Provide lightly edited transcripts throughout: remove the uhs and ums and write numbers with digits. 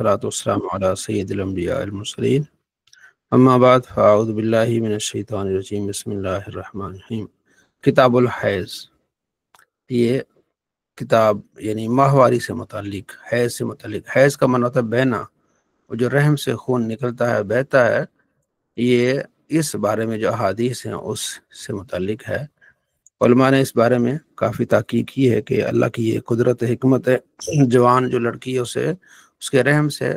والصلاة والسلام على سید الانبیاء المرسلین اما بعد فاعوذ باللہ من الشیطان الرجیم بسم اللہ الرحمن الرحیم۔ کتاب الحیض، یہ کتاب یعنی ماہواری سے متعلق، حیض سے متعلق۔ حیض کا معنی ہوتا ہے بہنا، وہ جو رحم سے خون نکلتا ہے، بہتا ہے۔ یہ اس بارے میں جو احادیث ہیں اس سے متعلق ہے۔ علماء نے اس بارے میں کافی تحقیق کی ہے کہ اللہ کی یہ قدرت حکمت ہے، جوان جو لڑکی ہے اسے اس کے رحم سے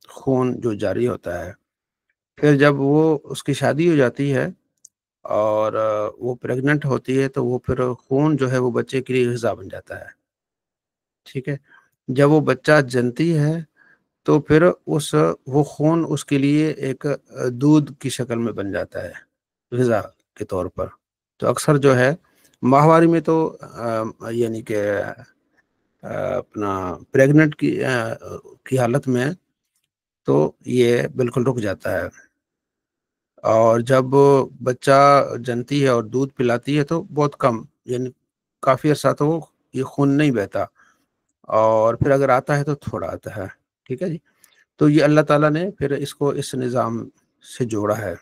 خون جو جاری ہوتا ہے، پھر جب وہ اس کی شادی ہو جاتی ہے اور وہ پریگننٹ ہوتی ہے تو وہ پھر خون جو ہے وہ بچے کے لیے غذا بن جاتا ہے، ٹھیک ہے۔ جب وہ بچہ جنتی ہے تو پھر وہ خون اس کے لیے ایک دودھ کی شکل میں بن جاتا ہے غذا کے طور پر۔ تو اکثر جو ہے ماہواری میں تو یعنی کہ اپنا پریگننٹ کی حالت میں تو یہ بالکل رک جاتا ہے، اور جب بچہ جنتی ہے اور دودھ پلاتی ہے تو بہت کم، یعنی کافی عرصہ تو وہ یہ خون نہیں بہتا، اور پھر اگر آتا ہے تو تھوڑا آتا ہے، ٹھیک ہے جی۔ تو یہ اللہ تعالیٰ نے پھر اس کو اس نظام سے جوڑا ہے۔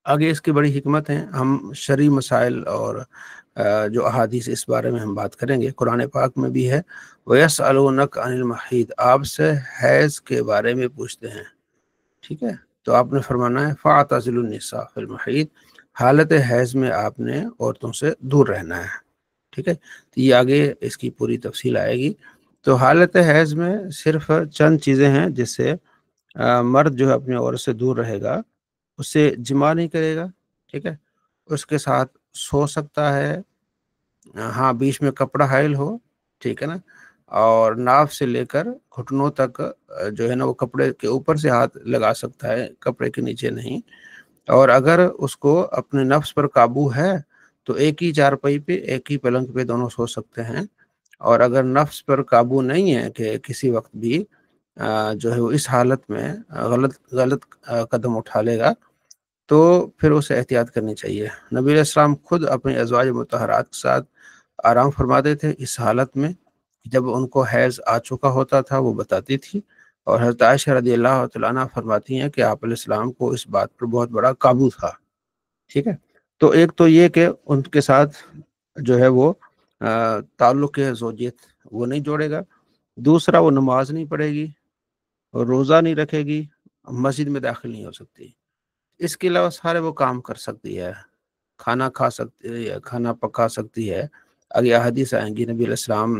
آگے اس کی بڑی حکمت ہیں، ہم شرعی مسائل اور جو احادیث اس بارے میں ہم بات کریں گے۔ قرآن پاک میں بھی ہے وَيَسْأَلُونَكَ عَنِ الْمَحِيضِ، آپ سے حیض کے بارے میں پوچھتے ہیں، ٹھیک ہے۔ تو آپ نے فرمانا ہے فَاعْتَزِلُوا النِّسَاءَ فِي الْمَحِيضِ، حالت حیض میں آپ نے عورتوں سے دور رہنا ہے، ٹھیک ہے۔ تو یہ آگے اس کی پوری تفصیل آئے گی۔ تو حالت حیض میں صرف چند چیزیں ہیں جس سے مرد جو ہے اپنے عورت سے دور رہے گا، اس سے جماع نہیں کرے گا، ٹھیک ہے، اس کے ساتھ سو سکتا ہے، ہاں بیچ میں کپڑا حائل ہو، ٹھیک ہے نا، اور ناف سے لے کر گھٹنوں تک جو ہے نا وہ کپڑے کے اوپر سے ہاتھ لگا سکتا ہے، کپڑے کے نیچے نہیں۔ اور اگر اس کو اپنے نفس پر قابو ہے تو ایک ہی چارپائی پہ، ایک ہی پلنگ پہ دونوں سو سکتے ہیں، اور اگر نفس پر قابو نہیں ہے کہ کسی وقت بھی جو ہے وہ اس حالت میں غلط قدم اٹھا لے گا تو پھر اسے احتیاط کرنی چاہیے۔ نبی علیہ السلام خود اپنی ازواج مطہرات کے ساتھ آرام فرماتے تھے اس حالت میں، جب ان کو حیض آ چکا ہوتا تھا وہ بتاتی تھی، اور حضرت عائشہ رضی اللہ تعالیٰ عنہ فرماتی ہیں کہ آپ علیہ السلام کو اس بات پر بہت بڑا قابو تھا، ٹھیک ہے۔ تو ایک تو یہ کہ ان کے ساتھ جو ہے وہ تعلق زوجیت وہ نہیں جوڑے گا، دوسرا وہ نماز نہیں پڑھے گی، روزہ نہیں رکھے گی، مسجد میں داخل نہیں ہو سکتی، اس کے علاوہ سارے وہ کام کر سکتی ہے، کھانا کھا سکتی ہے، کھانا پکا سکتی ہے۔ آگے احادیث آئیں گی، نبی علیہ السلام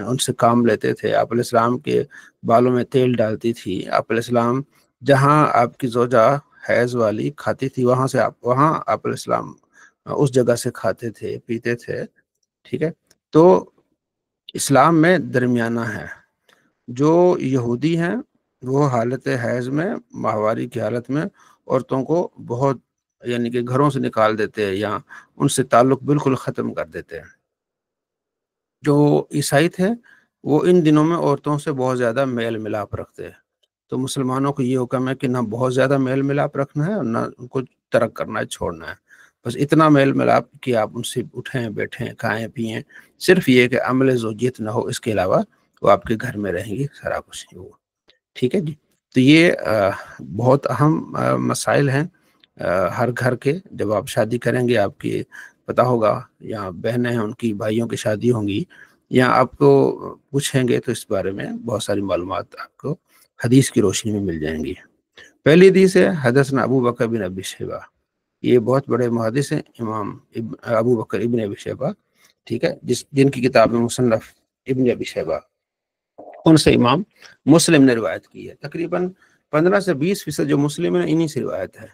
ان سے کام لیتے تھے، آپ علیہ السلام کے بالوں میں تیل ڈالتی تھی، آپ علیہ السلام جہاں آپ کی زوجہ حیض والی کھاتی تھی وہاں آپ علیہ السلام اس جگہ سے کھاتے تھے، پیتے تھے، ٹھیک ہے۔ تو اسلام میں درمیانہ ہے۔ جو یہودی ہیں وہ حالت حیض میں، ماہواری کی حالت میں عورتوں کو بہت یعنی کہ گھروں سے نکال دیتے ہیں یا ان سے تعلق بالکل ختم کر دیتے ہیں۔ جو عیسائی تھے وہ ان دنوں میں عورتوں سے بہت زیادہ میل ملاپ رکھتے ہیں، تو مسلمانوں کو یہ حکم ہے کہ نہ بہت زیادہ میل ملاپ رکھنا ہے اور نہ ان کو ترک کرنا ہے، چھوڑنا ہے، بس اتنا میل ملاپ کہ آپ ان سے اٹھیں بیٹھیں کھائیں پئیں، صرف یہ کہ عمل زوجیت نہ ہو، اس کے علاوہ وہ آپ کے گھر میں رہیں گی، سارا کچھ نہیں وہ، ٹھیک ہے جی۔ تو یہ بہت اہم مسائل ہیں ہر گھر کے۔ جب آپ شادی کریں گے آپ کی پتہ ہوگا، یا بہنیں ہیں ان کی بھائیوں کی شادی ہوں گی، یا آپ کو پوچھیں گے تو اس بارے میں بہت ساری معلومات آپ کو حدیث کی روشنی میں مل جائیں گی۔ پہلی حدیث ہے حدثنا ابو بکر بن ابی شیبہ، یہ بہت بڑے محدث ہیں امام ابو بکر ابن ابی شیبہ، ٹھیک ہے، جن کی کتاب میں مصنف ابن ابی شیبہ، ان سے امام مسلم نے روایت کی ہے۔ تقریباً 15 سے 20% جو مسلم ہے انہی سے روایت ہے،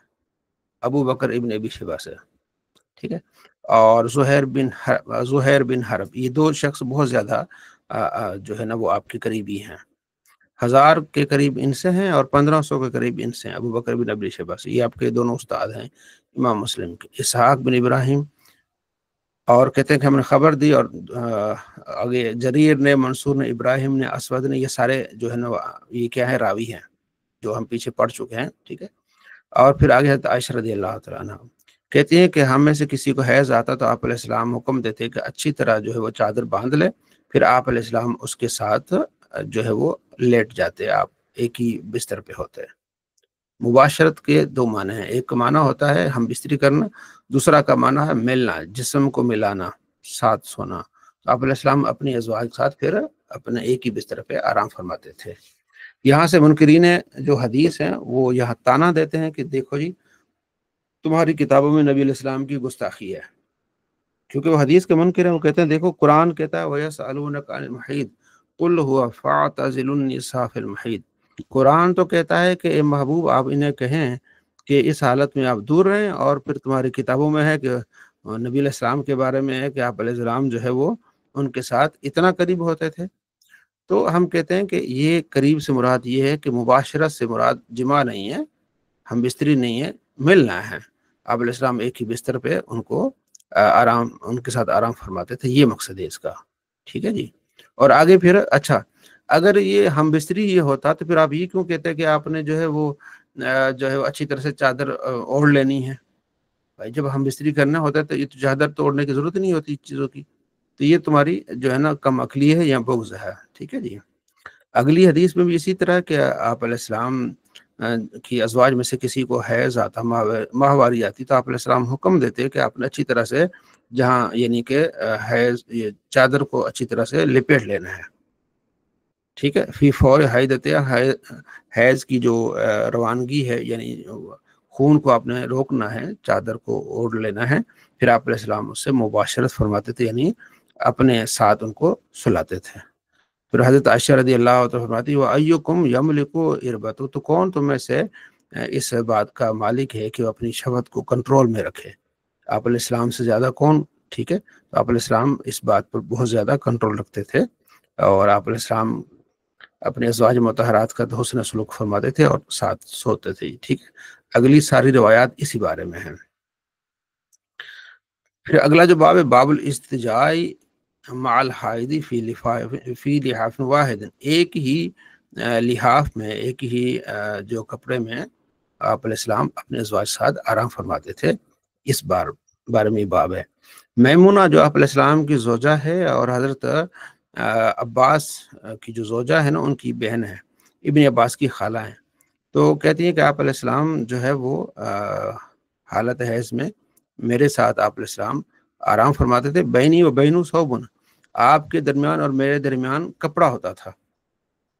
ابو بکر ابن ابی شیبہ سے، ٹھیک ہے۔ اور زہیر بن حرب، یہ دو شخص بہت زیادہ جو ہے نا وہ آپ کے قریبی ہیں، 1000 کے قریب ان سے ہیں اور 1500 کے قریب ان سے ہیں، ابو بکر بن ابی شیبہ سے۔ یہ آپ کے دونوں استاد ہیں امام مسلم کے، اسحاق بن ابراہیم، اور کہتے ہیں کہ ہم نے خبر دی، اور آگے جریر نے، منصور نے، ابراہیم نے، اسود نے، یہ سارے جو ہے نا یہ کیا ہے، راوی ہیں جو ہم پیچھے پڑھ چکے ہیں، ٹھیک ہے۔ اور پھر آگے حضرت عائشہ رضی اللہ تعالیٰ عنہ کہتی ہیں کہ ہم میں سے کسی کو حیض آتا تو آپ علیہ السلام حکم دیتے کہ اچھی طرح جو ہے وہ چادر باندھ لے، پھر آپ علیہ السلام اس کے ساتھ جو ہے وہ لیٹ جاتے، آپ ایک ہی بستر پہ ہوتے ہیں۔ مباشرت کے دو معنی ہیں، ایک کا معنی ہوتا ہے ہم بستری کرنا، دوسرا کا معنی ہے ملنا، جسم کو ملانا، ساتھ سونا۔ تو آپ علیہ السلام اپنی ازواج کے ساتھ پھر اپنے ایک ہی بستر پہ آرام فرماتے تھے۔ یہاں سے منکرین جو حدیث ہیں وہ یہاں تانا دیتے ہیں کہ دیکھو جی تمہاری کتابوں میں نبی علیہ السلام کی گستاخی ہے، کیونکہ وہ حدیث کے منکر ہیں۔ وہ کہتے ہیں دیکھو قرآن کہتا ہے وَيَسْأَلُونَكَ عَنِ الْمَحِيضِ قُلْ هُوَ فَاعْتَزِلُوا النِّسَاءَ فِي الْمَحِيضِ۔ قرآن تو کہتا ہے کہ اے محبوب آپ انہیں کہیں کہ اس حالت میں آپ دور رہیں، اور پھر تمہاری کتابوں میں ہے کہ نبی علیہ السلام کے بارے میں ہے کہ آپ علیہ السلام جو ہے وہ ان کے ساتھ اتنا قریب ہوتے تھے۔ تو ہم کہتے ہیں کہ یہ قریب سے مراد یہ ہے کہ مباشرت سے مراد جماع نہیں ہے، ہم بستری نہیں ہے، ملنا ہے۔ آپ علیہ السلام ایک ہی بستر پہ ان کو ان کے ساتھ آرام فرماتے تھے، یہ مقصد ہے اس کا، ٹھیک ہے جی۔ اور آگے پھر اچھا اگر یہ ہم بستری یہ ہوتا تو پھر آپ یہ کیوں کہتے ہیں کہ آپ نے جو ہے وہ جو ہے اچھی طرح سے چادر اوڑھ لینی ہے؟ بھائی جب ہم بستری کرنا ہوتا ہے تو یہ تو چادر تو اوڑھنے کی ضرورت نہیں ہوتی چیزوں کی، تو یہ تمہاری جو ہے نا کم عقلی ہے یا بغض ہے، ٹھیک ہے جی۔ اگلی حدیث میں بھی اسی طرح کہ آپ علیہ السلام کی ازواج میں سے کسی کو حیض آتا، ماہواری آتی، تو آپ علیہ السلام حکم دیتے کہ آپ نے اچھی طرح سے جہاں یعنی کہ حیض یہ چادر کو اچھی طرح سے لپیٹ لینا ہے، ٹھیک ہے۔ فی فور حیدت، حیض کی جو روانگی ہے یعنی خون کو آپ نے روکنا ہے، چادر کو اوڑھ لینا ہے۔ پھر آپ علیہ السلام اس سے مباشرت فرماتے تھے، یعنی اپنے ساتھ ان کو سلاتے تھے۔ پھر حضرت عائشہ رضی اللہ عنہ فرماتی وَأَيُّكُمْ يَمْلِكُ عِرْبَتُ، تو کون تم میں سے اس بات کا مالک ہے کہ وہ اپنی شہوت کو کنٹرول میں رکھے؟ آپ علیہ السلام سے زیادہ کون، ٹھیک ہے۔ تو آپ علیہ السلام اس بات پر بہت زیادہ کنٹرول رکھتے تھے، اور آپ علیہ السلام اپنے ازواج مطہرات کا حسن سلوک فرماتے تھے اور ساتھ سوتے تھے، ٹھیک ہے۔ اگلی ساری روایات اسی بارے میں ہیں۔ پھر اگلا جو باب ہے باب الاستجاء مع الحائض فی لحاف واحد، ایک ہی لحاف میں، ایک ہی جو کپڑے میں آپ علیہ السلام اپنے ازواج ساتھ آرام فرماتے تھے، اس بارے میں باب ہے۔ میمونہ جو آپ علیہ السلام کی زوجہ ہے اور حضرت عباس کی جو زوجہ ہے نا ان کی بہن ہے، ابن عباس کی خالہ ہیں، تو کہتی ہیں کہ آپ علیہ السلام جو ہے وہ حالت حیض میں میرے ساتھ آپ علیہ السلام آرام فرماتے تھے، بینی و بینو صوبن، آپ کے درمیان اور میرے درمیان کپڑا ہوتا تھا،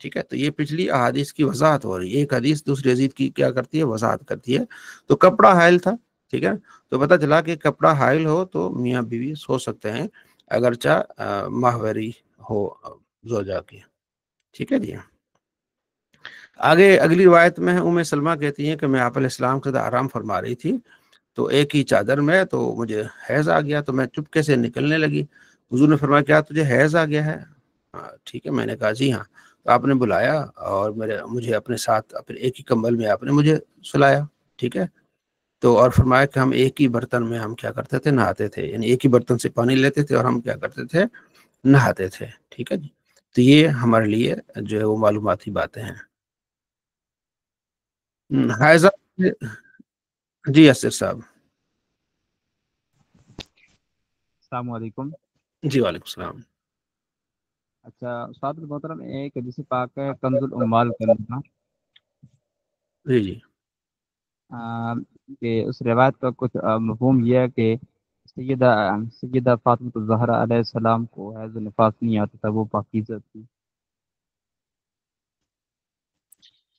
ٹھیک ہے۔ تو یہ پچھلی احادیث کی وضاحت ہو رہی ہے، ایک حدیث دوسری حدیث کی کیا کرتی ہے، وضاحت کرتی ہے۔ تو کپڑا حائل تھا، ٹھیک ہے، تو پتہ چلا کہ کپڑا حائل ہو تو میاں بیوی سو سکتے ہیں اگرچہ ماہواری ہو زوجہ کی، ٹھیک ہے جی۔ آگے اگلی روایت میں ام سلمہ کہتی ہیں کہ میں آپ علیہ السلام کے ساتھ آرام فرما رہی تھی، تو ایک ہی چادر میں تو مجھے حیض آ گیا، تو میں چپکے سے نکلنے لگی۔ حضور نے فرمایا کیا تجھے حیض آ گیا ہے؟ ٹھیک ہے، میں نے کہا جی ہاں۔ تو آپ نے بلایا اور مجھے اپنے ساتھ اپنے ایک ہی کمبل میں آپ نے مجھے سلایا، ٹھیک ہے۔ تو اور فرمایا کہ ہم ایک ہی برتن میں ہم کیا کرتے تھے، نہاتے تھے، یعنی ایک ہی برتن سے پانی لیتے تھے اور ہم کیا کرتے تھے، نہاتے تھے، ٹھیک ہے جی۔ تو یہ ہمارے لیے جو ہے وہ معلوماتی باتیں ہیں۔ حیضہ، جی اسر صاحب۔ السلام علیکم۔ جی وعلیکم السلام۔ اچھا استاد محترم، ایک حدیث پاک ہے کنز العمال کا نام، جی جی کہ اس روایت کا کچھ مفہوم یہ ہے کہ سیدہ فاطمہ الزہرا علیہ السلام کو حیض و نفاس نہیں آتا تھا، وہ پاکیزہ تھی۔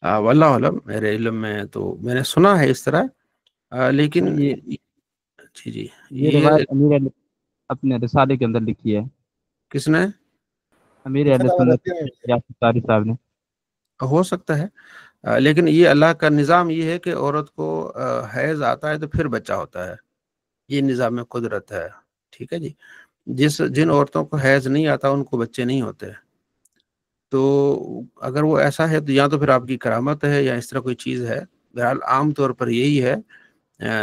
واللہ علم، میرے علم میں تو میں نے سنا ہے اس طرح، لیکن جی جی یہ یہ روایت امیر اپنے رسالے کے اندر لکھی ہے، کس نے؟ امیر اہل سنت یاسر طاری صاحب نے۔ ہو سکتا ہے، لیکن یہ اللہ کا نظام یہ ہے کہ عورت کو حیض آتا ہے تو پھر بچہ ہوتا ہے، یہ نظام قدرت ہے، ٹھیک ہے جی۔ جن عورتوں کو حیض نہیں آتا ان کو بچے نہیں ہوتے، تو اگر وہ ایسا ہے تو یا تو پھر آپ کی کرامت ہے یا اس طرح کوئی چیز ہے۔ بہرحال عام طور پر یہی ہے،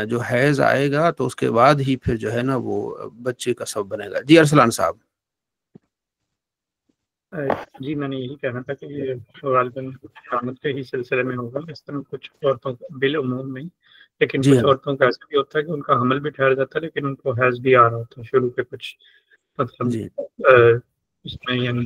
جو حیض آئے گا تو اس کے بعد ہی پھر جو ہے نا وہ بچے کا سبب بنے گا۔ جی ارسلان صاحب۔ جی میں نے یہی کہنا تھا کہ یہ غالباً کرامت کے ہی سلسلے میں ہوگا، اس طرح کچھ عورتوں بالعموم نہیں، لیکن جی کچھ ہاں عورتوں کا ایسا بھی ہوتا ہے کہ ان کا حمل بھی ٹھہر جاتا ہے لیکن ان کو حیض بھی آ رہا ہوتا ہے شروع کے کچھ، مطلب جی اس میں یعنی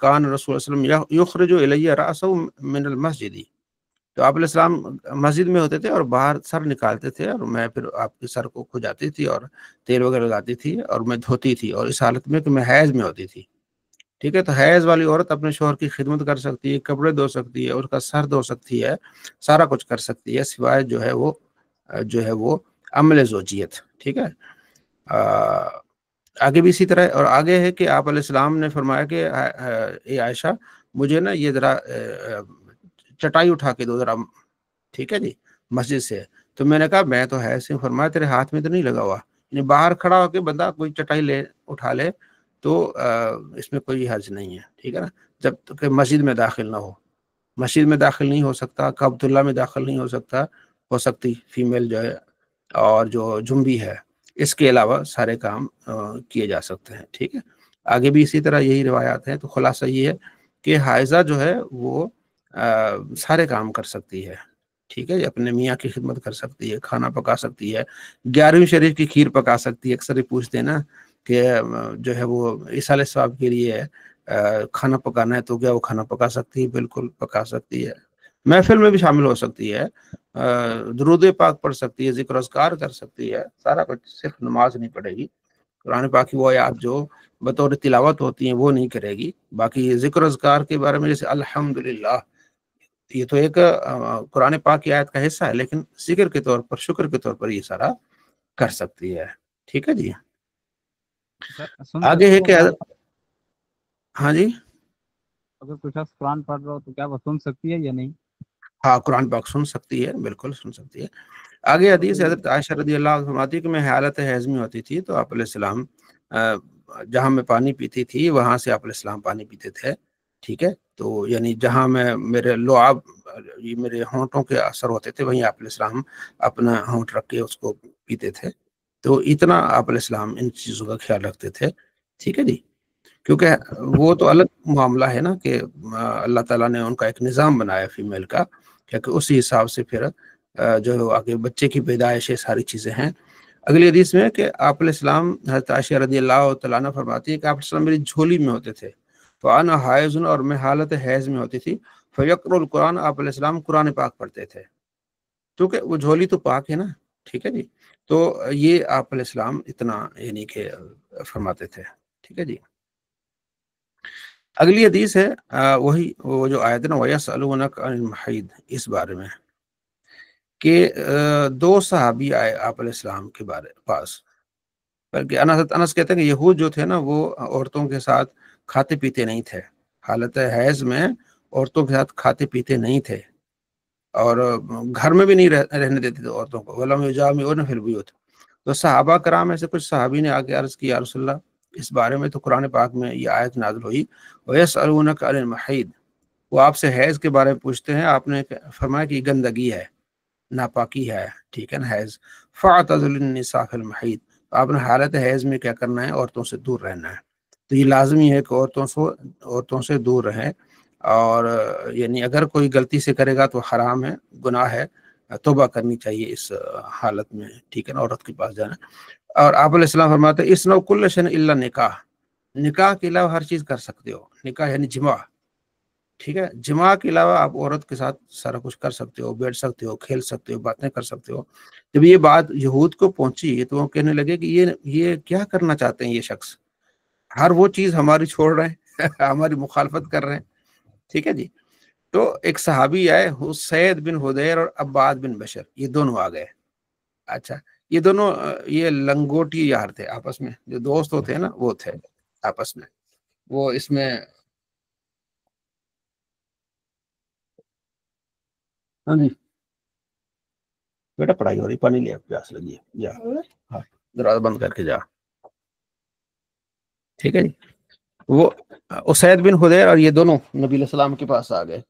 کان رسول صلی اللہ علیہ وسلم یخرج الی رأسہ من المسجد، تو آپ علیہ السلام مسجد میں ہوتے تھے اور باہر سر نکالتے تھے، اور میں پھر آپ کے سر کو کھجاتی تھی اور تیل وغیرہ لگاتی تھی اور میں دھوتی تھی، اور اس حالت میں کہ میں حیض میں ہوتی تھی. ٹھیک ہے، تو حیض والی عورت اپنے شوہر کی خدمت کر سکتی ہے، کپڑے دھو سکتی ہے، اس کا سر دھو سکتی ہے، سارا کچھ کر سکتی ہے، سوائے جو ہے وہ عمل زوجیت. ٹھیک ہے، آگے بھی اسی طرح، اور آگے ہے کہ آپ علیہ السلام نے فرمایا کہ اے عائشہ مجھے نا یہ ذرا چٹائی اٹھا کے دو ذرا. ٹھیک ہے جی، مسجد سے. تو میں نے کہا میں تو ہے سے، فرمایا تیرے ہاتھ میں تو نہیں لگا ہوا. یعنی باہر کھڑا ہو کے بندہ کوئی چٹائی اٹھا لے تو اس میں کوئی حرج نہیں ہے. ٹھیک ہے نا، جب تک کہ مسجد میں داخل نہ ہو. مسجد میں داخل نہیں ہو سکتا، کعبۃ اللہ میں داخل نہیں ہو سکتی فیمیل جو ہے، اور جو جنبی ہے، اس کے علاوہ سارے کام کیے جا سکتے ہیں. ٹھیک ہے، آگے بھی اسی طرح یہی روایات ہیں. تو خلاصہ یہ ہے کہ حائضہ جو ہے وہ سارے کام کر سکتی ہے. ٹھیک ہے، اپنے میاں کی خدمت کر سکتی ہے، کھانا پکا سکتی ہے، 11ویں شریف کی کھیر پکا سکتی ہے. اکثر یہ پوچھتے ہیں نا کہ جو ہے وہ ایصال ثواب کے لیے کھانا پکانا ہے، تو کیا وہ کھانا پکا سکتی ہے؟ بالکل پکا سکتی ہے. محفل میں بھی شامل ہو سکتی ہے، درود پاک پڑھ سکتی ہے، ذکر و اذکار کر سکتی ہے، سارا کچھ. صرف نماز نہیں پڑھے گی. قرآن پاک کی وہ آیات جو بطور تلاوت ہوتی ہیں وہ نہیں کرے گی. باقی ذکر و اذکار کے بارے میں جیسے الحمدللہ، یہ تو ایک قرآن پاک کی آیت کا حصہ ہے، لیکن ذکر کے طور پر، شکر کے طور پر یہ سارا کر سکتی ہے. ٹھیک ہے جی، آگے ہے کہ ہاں جی، اگر کوئی شخص قرآن پڑھ رہا ہو تو کیا وہ سن سکتی ہے یا نہیں؟ ہاں قرآن پاک سن سکتی ہے، بالکل سن سکتی ہے. آگے حدیث حضرت عائشہ رضی اللہ عنہ فرماتی ہے کہ میں حالت حیض میں ہوتی تھی تو آپ علیہ السلام جہاں میں پانی پیتی تھی وہاں سے آپ علیہ السلام پانی پیتے تھے. ٹھیک ہے، تو یعنی جہاں میں میرے لعاب، میرے ہونٹوں کے اثر ہوتے تھے، وہیں آپ علیہ السلام اپنا ہونٹ رکھ کے اس کو پیتے تھے. تو اتنا آپ علیہ السلام ان چیزوں کا خیال رکھتے تھے. ٹھیک ہے جی، کیونکہ وہ تو الگ معاملہ ہے نا کہ اللہ تعالیٰ نے ان کا ایک نظام بنایا فیمیل کا، کہ اسی حساب سے پھر جو آگے بچے کی پیدائش ہے، ساری چیزیں ہیں. اگلی حدیث میں کہ آپ علیہ السلام، حضرت عائشہ رضی اللہ تعالیٰ عنہ فرماتی ہے کہ آپ علیہ السلام میری جھولی میں ہوتے تھے، فانا حائض، اور میں حالت حیض میں ہوتی تھی. فیقرأ القرآن، آپ علیہ السلام قرآن پاک پڑھتے تھے، کیونکہ وہ جھولی تو پاک ہے نا. ٹھیک ہے جی، تو یہ آپ علیہ السلام اتنا یعنی کہ فرماتے تھے. ٹھیک ہے جی، اگلی حدیث ہے وہی وہ جو آیت ہے نا وَيَسْأَلُونَكَ عَنِ الْمَحِيضِ، اس بارے میں کہ دو صحابی آئے آپ علیہ السلام کے پاس، بلکہ انس کہتے ہیں کہ یہود جو تھے نا وہ عورتوں کے ساتھ کھاتے پیتے نہیں تھے. حالت حیض میں عورتوں کے ساتھ کھاتے پیتے نہیں تھے، اور گھر میں بھی نہیں رہنے دیتے تھے عورتوں کو. وَلَمْ يُجَامِعُونَ فِي الْبُيُوتِ، تو صحابہ کرام میں سے کچھ صحابی نے آگے عرض کی یا رسول اللہ اس بارے میں تو قرآن پاک میں یہ آیت نازل ہوئی وَيَسْأَلُونَكَ عَنِ الْمَحِيضِ، وہ آپ سے حیض کے بارے میں پوچھتے ہیں. آپ نے فرمایا کہ گندگی ہے، ناپاکی ہے. ٹھیک ہے نا، حیض. فَاعْتَزِلُوا النِّسَاءَ فِي الْمَحِيضِ، آپ نے حالت حیض میں کیا کرنا ہے؟ عورتوں سے دور رہنا ہے. تو یہ لازمی ہے کہ عورتوں سے دور رہیں، اور یعنی اگر کوئی غلطی سے کرے گا تو حرام ہے، گناہ ہے، توبہ کرنی چاہیے اس حالت میں. ٹھیک ہے نا، عورت کے پاس جانا. اور آپ علیہ السلام فرماتے ہیں اِسْنَوْا كُلَّ شَيْءٍ إِلَّا نکاح، نکاح کے علاوہ ہر چیز کر سکتے ہو. نکاح یعنی جماع. ٹھیک ہے، جماع کے علاوہ آپ عورت کے ساتھ سارا کچھ کر سکتے ہو، بیٹھ سکتے ہو، کھیل سکتے ہو، باتیں کر سکتے ہو. جب یہ بات یہود کو پہنچی تو وہ کہنے لگے کہ یہ کیا کرنا چاہتے ہیں یہ شخص، ہر وہ چیز ہماری چھوڑ رہے ہیں ہماری مخالفت کر رہے ہیں. ٹھیک ہے جی، تو ایک صحابی آئے حسید بن حدیر اور عباد بن بشر، یہ دونوں آ گئے. اچھا، یہ دونوں یہ لنگوٹی یار تھے آپس میں، جو دوست ہوتے ہیں نا وہ تھے آپس میں. وہ اس میں ہاں جی بیٹا پڑھائی ہو رہی، پانی لیا، پیاس لگی ہے، جا ہاں دروازہ بند کر کے جا. ٹھیک ہے جی، وہ اسید بن حدیر اور یہ دونوں نبی علیہ السلام کے پاس آ گئے.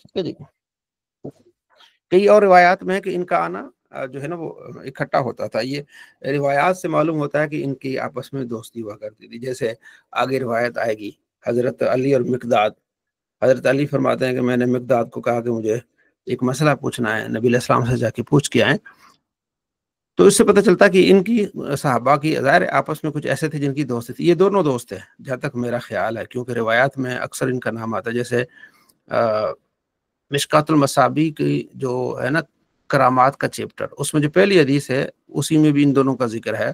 ٹھیک ہے جی، کئی اور روایات میں ہے کہ ان کا آنا جو ہے نا وہ اکٹھا ہوتا تھا. یہ روایات سے معلوم ہوتا ہے کہ ان کی آپس میں دوستی ہوا کرتی تھی. جیسے آگے روایت آئے گی حضرت علی اور مقداد. حضرت علی فرماتے ہیں کہ میں نے مقداد کو کہا کہ مجھے ایک مسئلہ پوچھنا ہے، نبی علیہ السلام سے جا کے پوچھ کے آئیں. تو اس سے پتہ چلتا کہ ان کی صحابہ کی ظاہر آپس میں کچھ ایسے تھے جن کی دوستی تھی. یہ دونوں دوست ہیں جہاں تک میرا خیال ہے، کیونکہ روایات میں اکثر ان کا نام آتا ہے. جیسے مشکات المصابیح کی جو ہے نا کرامات کا چیپٹر، اس میں جو پہلی حدیث ہے اسی میں بھی ان دونوں کا ذکر ہے.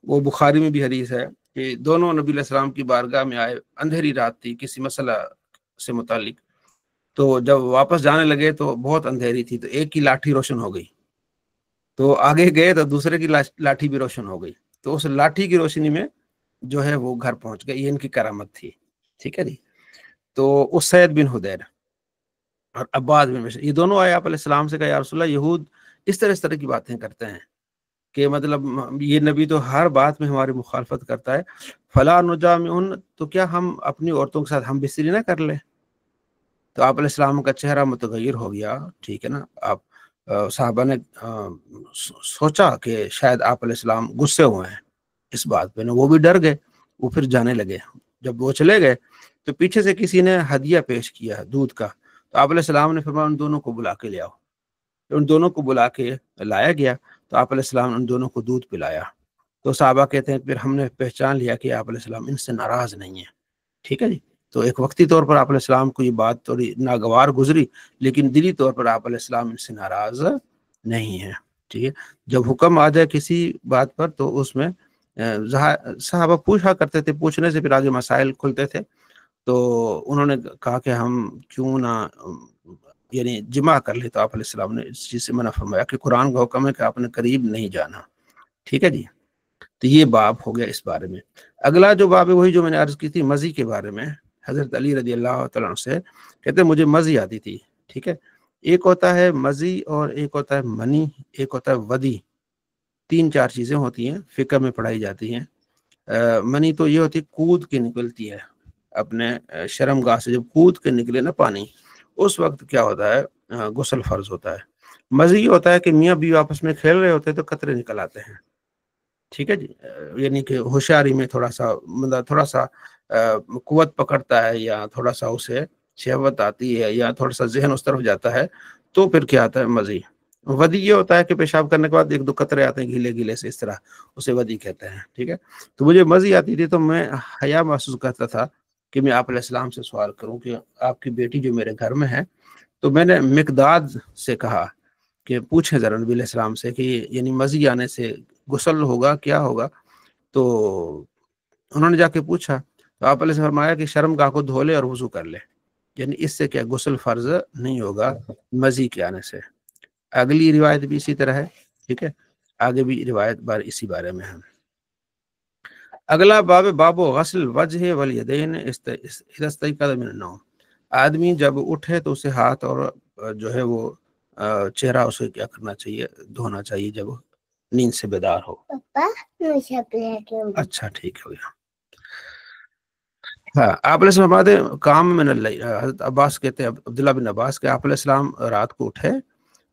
وہ بخاری میں بھی حدیث ہے کہ دونوں نبی علیہ السلام کی بارگاہ میں آئے، اندھیری رات تھی کسی مسئلہ سے متعلق. تو جب واپس جانے لگے تو بہت اندھیری تھی، تو ایک کی لاٹھی روشن ہو گئی، تو آگے گئے تو دوسرے کی لاٹھی بھی روشن ہو گئی. تو اس لاٹھی کی روشنی میں جو ہے وہ گھر پہنچ گئے. یہ ان کی کرامت تھی. ٹھیک ہے جی. تو اس سعید بن حدیر اور عباد بن بشر، یہ دونوں آئے آپ علیہ السلام سے کہا یا رسول اللہ یہود اس طرح کی باتیں کرتے ہیں کہ مطلب یہ نبی تو ہر بات میں ہماری مخالفت کرتا ہے. فلا نجامعن، تو کیا ہم اپنی عورتوں کے ساتھ ہم بستری نہ کر لیں؟ تو آپ علیہ السلام کا چہرہ متغیر ہو گیا. ٹھیک ہے نا. آپ صحابہ نے سوچا کہ شاید آپ علیہ السلام غصے ہوئے ہیں اس بات پہ نا. وہ بھی ڈر گئے، وہ پھر جانے لگے. جب وہ چلے گئے تو پیچھے سے کسی نے ہدیہ پیش کیا دودھ کا. تو آپ علیہ السلام نے فرمایا ان دونوں کو بلا کے لے آؤ. ان دونوں کو بلا کے لایا گیا تو آپ علیہ السلام نے ان دونوں کو دودھ پلایا. تو صحابہ کہتے ہیں پھر ہم نے پہچان لیا کہ آپ علیہ السلام ان سے ناراض نہیں ہیں. ٹھیک ہے جی. تو ایک وقتی طور پر آپ علیہ السلام کو یہ بات تھوڑی ناگوار گزری، لیکن دلی طور پر آپ علیہ السلام ان سے ناراض نہیں ہیں. ٹھیک ہے. جب حکم آ جائے کسی بات پر تو اس میں صحابہ پوچھا کرتے تھے، پوچھنے سے پھر آگے مسائل کھلتے تھے. تو انہوں نے کہا کہ ہم کیوں نہ یعنی جمع کر لے. تو آپ علیہ السلام نے اس چیز سے منع فرمایا کہ قرآن کا حکم ہے کہ آپ نے قریب نہیں جانا. ٹھیک ہے جی. تو یہ باب ہو گیا اس بارے میں. اگلا جو باب ہے وہی جو میں نے عرض کی تھی مزی کے بارے میں. حضرت علی رضی اللہ تعالیٰ عنہ سے کہتے ہیں مجھے مزی آتی تھی. ٹھیک ہے. ایک ہوتا ہے مزی اور ایک ہوتا ہے منی، ایک ہوتا ہے ودی. 3-4 چیزیں ہوتی ہیں فقہ میں پڑھائی جاتی ہیں. منی تو یہ ہوتی ہے کود کے نکلتی ہے اپنے شرم گاہ سے. جب کود کے نکلے نا پانی، اس وقت کیا ہوتا ہے غسل فرض ہوتا ہے. مزی یہ ہوتا ہے کہ میاں بیوی آپس میں کھیل رہے ہوتے ہیں تو قطرے نکل آتے ہیں. ٹھیک ہے جی. یعنی کہ ہوشیاری میں تھوڑا سا قوت پکڑتا ہے، یا تھوڑا سا اسے شہوت آتی ہے، یا تھوڑا سا ذہن اس طرف جاتا ہے، تو پھر کیا آتا ہے مزی. ودی یہ ہوتا ہے کہ پیشاب کرنے کے بعد 1-2 قطرے آتے ہیں گیلے گیلے سے، اس طرح اسے ودی کہتے ہیں. ٹھیک ہے. تو مجھے مزی آتی تھی تو میں حیا محسوس کرتا تھا کہ میں آپ علیہ السلام سے سوال کروں کہ آپ کی بیٹی جو میرے گھر میں ہے. تو میں نے مقداد سے کہا کہ پوچھیں ذرا نبی علیہ السلام سے کہ یعنی مزی آنے سے غسل ہوگا کیا ہوگا. تو انہوں نے جا کے پوچھا تو آپ علیہ فرمایا کہ شرم گاہ کو دھو لے اور وضو کر لے. یعنی اس سے کیا غسل فرض نہیں ہوگا مزی کے آنے سے. اگلی روایت بھی اسی طرح ہے. ٹھیک ہے. آگے بھی روایت اسی بارے میں ہے. اگلا باب باب غسل وجہ والیدین اذا استيقظ من النوم. آدمی جب اٹھے تو اسے ہاتھ اور جو ہے وہ چہرہ اسے کیا کرنا چاہیے، دھونا چاہیے جب نیند سے بیدار ہو. اچھا ٹھیک ہے. ہاں آپ علیہ السلام فرماتے کام من اللیل. حضرت عباس کہتے ہیں عبداللہ بن عباس کہ آپ علیہ السلام رات کو اٹھے.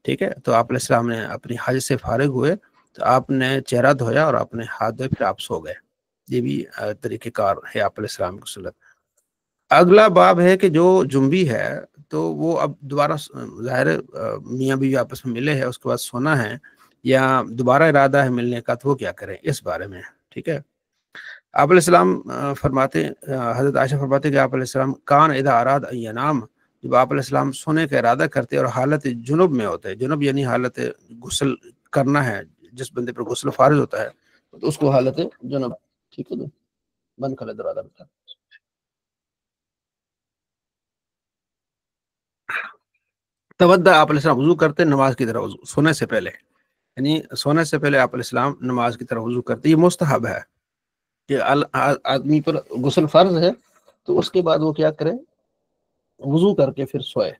ٹھیک ہے. تو آپ علیہ السلام نے اپنی حج سے فارغ ہوئے تو آپ نے چہرہ دھویا اور اپنے ہاتھ دھوئے، پھر آپ سو گئے. یہ بھی طریقہ کار ہے آپ علیہ السلام کی سنت. اگلا باب ہے کہ جو جنبی ہے تو وہ اب دوبارہ ظاہر میاں بیوی آپس میں ملے ہیں، اس کے بعد سونا ہے یا دوبارہ ارادہ ہے ملنے کا، تو وہ کیا کریں اس بارے میں. ٹھیک ہے. آپ علیہ السلام فرماتے، حضرت عائشہ فرماتے کہ آپ علیہ السلام کان اذا اراد ان ینام، جب آپ علیہ السلام سونے کا ارادہ کرتے اور حالت جنوب میں ہوتے. جنوب یعنی حالت غسل کرنا ہے، جس بندے پر غسل فارض ہوتا ہے تو اس کو حالت جنوب. ٹھیک ہے. بند کر لے دروازہ. تودع آپ علیہ السلام وضو کرتے نماز کی طرح وضو سونے سے پہلے، یعنی سونے سے پہلے آپ علیہ السلام نماز کی طرح وضو کرتے. یہ مستحب ہے کہ آدمی پر غسل فرض ہے تو اس کے بعد وہ کیا کرے، وضو کر کے پھر سوئے.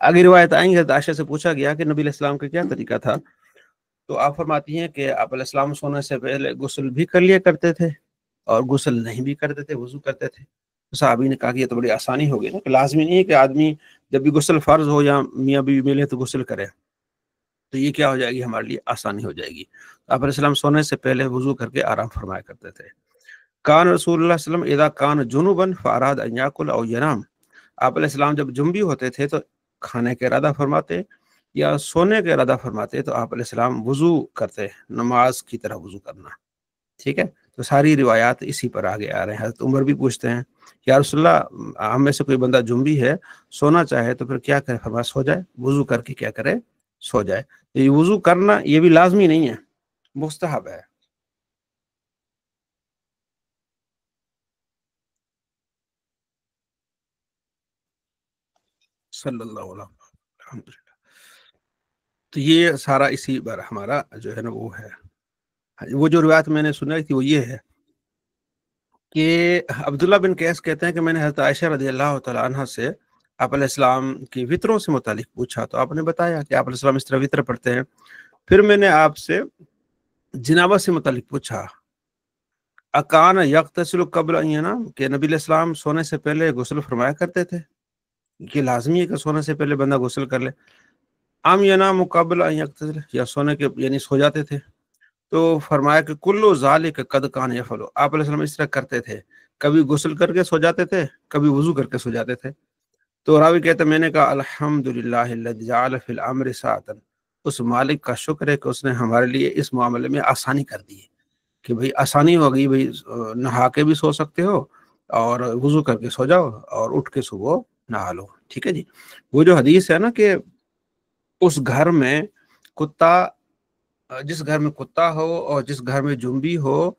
آگے روایت آئیں گے. عائشہ سے پوچھا گیا کہ نبی علیہ السلام کا کیا طریقہ تھا، تو آپ فرماتی ہیں کہ آپ علیہ السلام سونے سے پہلے غسل بھی کر لیا کرتے تھے اور غسل نہیں بھی کرتے تھے، وضو کرتے تھے. صحابی نے کہا کہ یہ تو بڑی آسانی ہو گئی نا، کہ لازمی نہیں ہے کہ آدمی جب بھی غسل فرض ہو یا میاں بیوی ملے تو غسل کرے. تو یہ کیا ہو جائے گی، ہمارے لیے آسانی ہو جائے گی. آپ علیہ السلام سونے سے پہلے وضو کر کے آرام فرمایا کرتے تھے. کان رسول اللہ صلی اللہ علیہ وسلم اذا کان جنوبا فاراد ان یاکل او ینام. آپ علیہ السلام جب جنبی ہوتے تھے تو کھانے کا ارادہ فرماتے یا سونے کا ارادہ فرماتے تو آپ علیہ السلام وضو کرتے، نماز کی طرح وضو کرنا، ٹھیک ہے. تو ساری روایات اسی پر آگے آ رہے ہیں. حضرت عمر بھی پوچھتے ہیں یا رسول اللہ ہم میں سے کوئی بندہ جنبی ہے سونا چاہے تو پھر کیا کرے؟ فرمایا سو جائے، وضو کر کے کیا کرے؟ سو جائے. یہ وضو کرنا یہ بھی لازمی نہیں ہے، مستحب ہے. صلی اللہ علیہ الحمدللہ. تو یہ سارا اسی پر ہمارا جو ہے نا وہ ہے. وہ جو روایت میں نے سنائی تھی وہ یہ ہے کہ عبداللہ بن قیس کہتے ہیں کہ میں نے حضرت عائشہ رضی اللہ تعالیٰ عنہ سے آپ علیہ السلام کی وطروں سے متعلق پوچھا تو آپ نے بتایا کہ آپ علیہ السلام اس طرح وطر پڑھتے ہیں. پھر میں نے آپ سے جنابت سے متعلق پوچھا، اکان یغتسل قبل ان ینام، کہ نبی علیہ السلام سونے سے پہلے غسل فرمایا کرتے تھے، کہ لازمی ہے کہ سونے سے پہلے بندہ غسل کر لے، ام ینام قبل ان یغتسل، یا سونے کے یعنی سو جاتے تھے. تو فرمایا کہ کلو ذالک قد کان یفعل، آپ علیہ السلام اس طرح کرتے تھے، کبھی غسل کر کے سو جاتے تھے، کبھی وضو کر کے سو جاتے تھے. تو راوی کہتے میں نے کہا الحمدللہ الذی جعل فی الامر ساعۃ، اس مالک کا شکر ہے کہ اس نے ہمارے لیے اس معاملے میں آسانی کر دی ہے، کہ بھئی آسانی ہو گئی، بھئی نہا کے بھی سو سکتے ہو اور وضو کر کے سو جاؤ اور اٹھ کے صبح نہا لو. ٹھیک ہے جی. وہ جو حدیث ہے نا کہ اس گھر میں کتا، جس گھر میں کتا ہو اور جس گھر میں جنبی ہو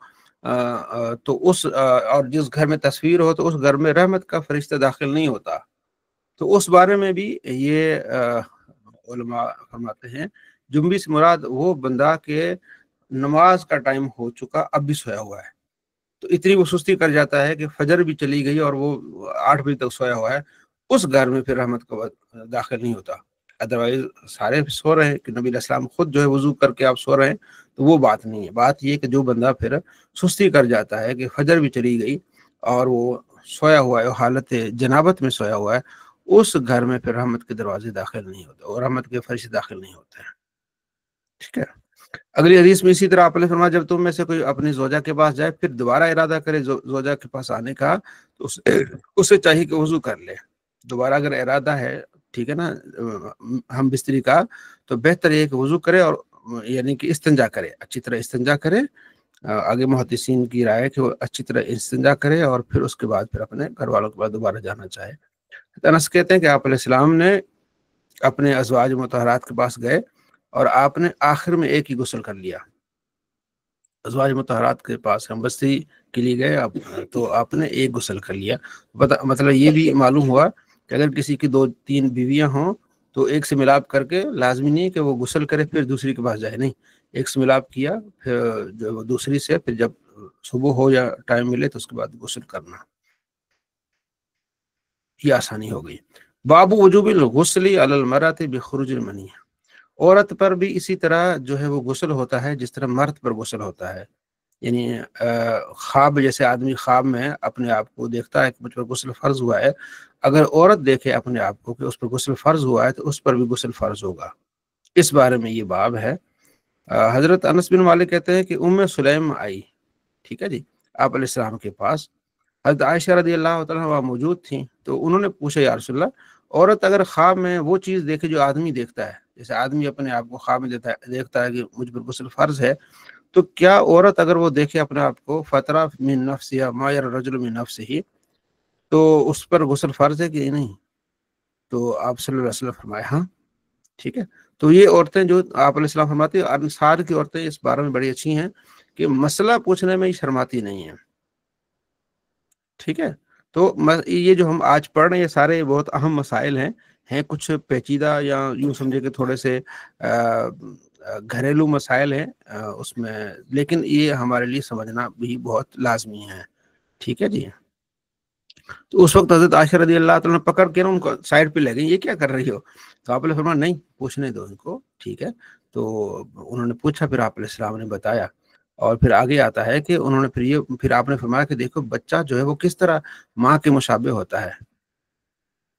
تو اس اور جس گھر میں تصویر ہو تو اس گھر میں رحمت کا فرشتہ داخل نہیں ہوتا. تو اس بارے میں بھی یہ علماء فرماتے ہیں جنبی سے مراد وہ بندہ کہ نماز کا ٹائم ہو چکا اب بھی سویا ہوا ہے، تو اتنی وہ سستی کر جاتا ہے کہ فجر بھی چلی گئی اور وہ 8 بجے تک سویا ہوا ہے، اس گھر میں پھر رحمت کا داخل نہیں ہوتا. ادروائز سارے سو رہے ہیں کہ نبی علیہ السلام خود جو ہے وضو کر کے آپ سو رہے ہیں، تو وہ بات نہیں ہے. بات یہ کہ جو بندہ پھر سستی کر جاتا ہے کہ فجر بھی چلی گئی اور وہ سویا ہوا ہے، حالت جنابت میں سویا ہوا ہے، اس گھر میں پھر رحمت کے دروازے داخل نہیں ہوتے اور رحمت کے فرشتے داخل نہیں ہوتے ہیں. ٹھیک ہے. اگلی حدیث میں اسی طرح آپ نے فرمایا جب تم میں سے کوئی اپنی زوجہ کے پاس جائے پھر دوبارہ ارادہ کرے زوجہ کے پاس آنے کا تو اسے چاہیے کہ وضو کر لے. دوبارہ اگر ارادہ ہے، ٹھیک ہے نا، ہم بستری کا، تو بہتر یہ کہ وضو کرے اور یعنی کہ استنجا کرے، اچھی طرح استنجا کرے. آگے محدثین کی رائے ہے کہ وہ اچھی طرح استنجا کرے اور پھر اس کے بعد پھر اپنے گھر والوں کے پاس دوبارہ جانا چاہے. انس کہتے ہیں کہ آپ علیہ السلام نے اپنے ازواج مطہرات کے پاس گئے اور آپ نے آخر میں ایک ہی غسل کر لیا. ازواج مطہرات کے پاس ہم بستی کے لیے گئے تو آپ نے ایک غسل کر لیا. مطلب یہ بھی معلوم ہوا کہ اگر کسی کی 2-3 بیویاں ہوں تو ایک سے ملاپ کر کے لازمی نہیں کہ وہ غسل کرے پھر دوسری کے پاس جائے، نہیں، ایک سے ملاپ کیا پھر دوسری سے، پھر جب صبح ہو یا ٹائم ملے تو اس کے بعد غسل کرنا، یہ آسانی ہو گئی. باب وجوب الغسل علی المرأة بخروج المنی، عورت پر بھی اسی طرح جو ہے وہ غسل ہوتا ہے جس طرح مرد پر غسل ہوتا ہے. یعنی خواب، جیسے آدمی خواب میں اپنے آپ کو دیکھتا ہے کہ مجھ پر غسل فرض ہوا ہے، اگر عورت دیکھے اپنے آپ کو کہ اس پر غسل فرض ہوا ہے تو اس پر بھی غسل فرض ہوگا. اس بارے میں یہ باب ہے. حضرت انس بن مالک کہتے ہیں کہ ام سلیم آئی، ٹھیک ہے جی، آپ علیہ السلام کے پاس. حضرت عائشہ رضی اللہ تعالیٰ وہاں موجود تھیں تو انہوں نے پوچھا یا رسول اللہ، عورت اگر خواب میں وہ چیز دیکھے جو آدمی دیکھتا ہے، جیسے آدمی اپنے آپ کو خواب میں دیکھتا ہے کہ مجھ پر غسل فرض ہے، تو کیا عورت اگر وہ دیکھے اپنے آپ کو فترہ من نفسها ما يرى الرجل من نفسه، تو اس پر غسل فرض ہے کہ نہیں؟ تو آپ صلی اللہ علیہ وسلم فرمائے ہاں. ٹھیک ہے. تو یہ عورتیں جو آپ علیہ السلام فرماتی ہیں، انصار کی عورتیں اس بارے میں بڑی اچھی ہیں کہ مسئلہ پوچھنے میں ہی شرماتی نہیں ہیں. ٹھیک ہے. تو یہ جو ہم آج پڑھ رہے ہیں یہ سارے بہت اہم مسائل ہیں کچھ پیچیدہ یا یوں سمجھے کہ تھوڑے سے گھریلو مسائل ہیں اس میں، لیکن یہ ہمارے لیے سمجھنا بھی بہت لازمی ہے. ٹھیک ہے جی. تو اس وقت حضرت عائشہ رضی اللہ تعالیٰ نے پکڑ کے نا ان کو سائڈ پہ لے گئی، یہ کیا کر رہی ہو؟ تو آپ نے فرمایا نہیں، پوچھنے دو ان کو. ٹھیک ہے. تو انہوں نے پوچھا، پھر آپ علیہ السلام نے بتایا، اور پھر آگے آتا ہے کہ انہوں نے پھر آپ نے فرمایا کہ دیکھو بچہ جو ہے وہ کس طرح ماں کے مشابہ ہوتا ہے.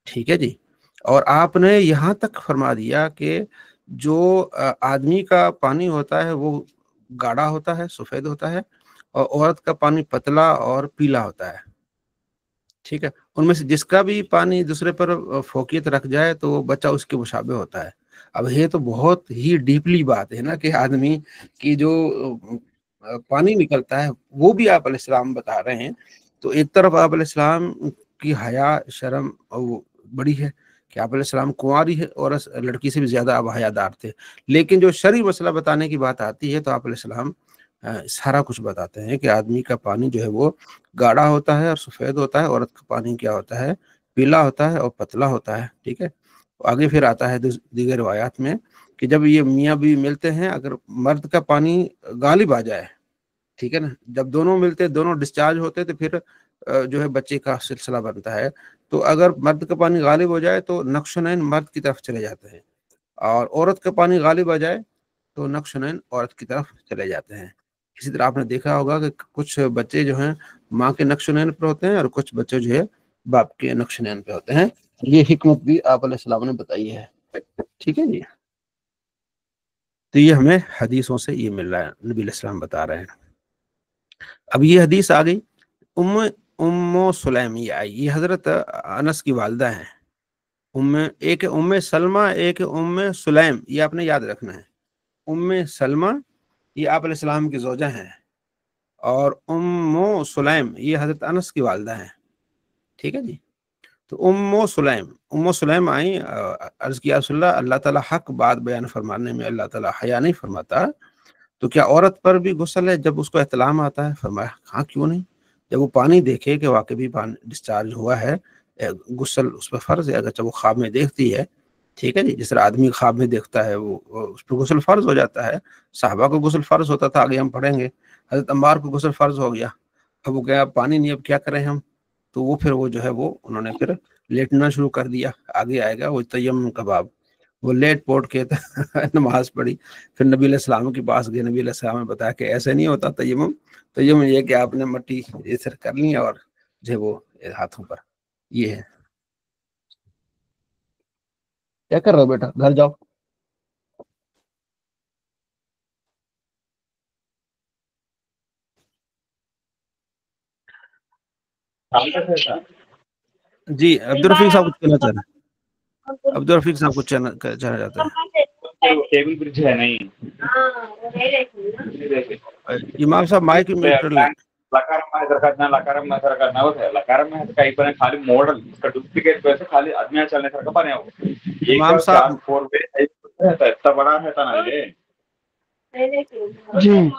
ٹھیک ہے جی. اور آپ نے یہاں تک فرما دیا کہ جو آدمی کا پانی ہوتا ہے وہ گاڑھا ہوتا ہے، سفید ہوتا ہے، اور عورت کا پانی پتلا اور پیلا ہوتا ہے. ٹھیک ہے. ان میں سے جس کا بھی پانی دوسرے پر فوقیت رکھ جائے تو وہ بچہ اس کے مشابہ ہوتا ہے. اب یہ تو بہت ہی ڈیپلی بات ہے نا کہ آدمی کی جو پانی نکلتا ہے وہ بھی آپ علیہ السلام بتا رہے ہیں. تو ایک طرف آپ علیہ السلام کی حیا شرم بڑی ہے کہ آپ علیہ السلام کنواری ہے اور لڑکی سے بھی زیادہ آپ حیا دار تھے، لیکن جو شرعی مسئلہ بتانے کی بات آتی ہے تو آپ علیہ السلام سارا کچھ بتاتے ہیں کہ آدمی کا پانی جو ہے وہ گاڑھا ہوتا ہے اور سفید ہوتا ہے، عورت کا پانی کیا ہوتا ہے، پیلا ہوتا ہے اور پتلا ہوتا ہے. ٹھیک ہے، آگے پھر آتا ہے دیگر روایات میں کہ جب یہ میاں بیوی ملتے ہیں، اگر مرد کا پانی غالب آ جائے، ٹھیک ہے نا، جب دونوں ملتے دونوں ڈسچارج ہوتے تو پھر جو ہے بچے کا سلسلہ بنتا ہے. تو اگر مرد کا پانی غالب ہو جائے تو نقشنین مرد کی طرف چلے جاتے ہیں، اور عورت کا پانی غالب آ جائے تو نقشنین عورت کی طرف چلے جاتے ہیں. اسی طرح آپ نے دیکھا ہوگا کہ کچھ بچے جو ہیں ماں کے نقشنین پر ہوتے ہیں اور کچھ بچے جو ہے باپ کے نقشنین پہ ہوتے ہیں. یہ حکمت بھی آپ علیہ السلام نے بتائی ہے. ٹھیک ہے جی، تو یہ ہمیں حدیثوں سے یہ مل رہا ہے، نبی علیہ السلام بتا رہے ہیں. اب یہ حدیث آ گئی ام سلیم، یہ حضرت انس کی والدہ ہیں. ایک ام سلمہ، ایک ام سلیم، یہ آپ نے یاد رکھنا ہے. ام سلمہ یہ آپ علیہ السلام کی زوجہ ہیں، اور ام سلیم یہ حضرت انس کی والدہ ہیں. ٹھیک ہے جی. تو ام سلیم آئیں، عرض کیا رسول اللہ تعالیٰ حق بات بیان فرمانے میں اللہ تعالیٰ حیا نہیں فرماتا، تو کیا عورت پر بھی غسل ہے جب اس کو احتلام آتا ہے؟ فرمایا ہاں کیوں نہیں، جب وہ پانی دیکھے کہ واقعی پانی ڈسچارج ہوا ہے غسل اس پر فرض ہے. اگرچہ وہ خواب میں دیکھتی ہے، ٹھیک ہے جی، جس طرح آدمی خواب میں دیکھتا ہے وہ اس پہ غسل فرض ہو جاتا ہے. صحابہ کو غسل فرض ہوتا تھا، آگے ہم پڑھیں گے. حضرت عمار کو غسل فرض ہو گیا، اب وہ گیا پانی نہیں، اب کیا کریں ہم؟ تو وہ پھر وہ جو ہے وہ انہوں نے پھر لیٹنا شروع کر دیا. آگے آئے گا وہ تیمم کا باب، وہ لیٹ پوٹ کے نماز پڑھی. پھر نبی علیہ السلام کے پاس گئے، نبی علیہ السلام نے بتایا کہ ایسے نہیں ہوتا تیمم یہ کہ آپ نے مٹی ایسر کر لی اور جو ہے وہ ہاتھوں پر. یہ ہے. کیا کر رہے ہو بیٹا؟ گھر جاؤ. جی عبدالرفیق صاحب کچھ کہنا چاہ رہے ہیں؟ عبدالرفیق صاحب کچھ کہنا چاہتے ٹیبل برج ہے نہیں. امام صاحب مائک میوٹ کر لیں. خالی ماڈل اس کا ڈپلیکیٹ ویسے خالی آدمی چلنے سر کا بنے امام صاحب اتنا بڑا رہتا نا یہ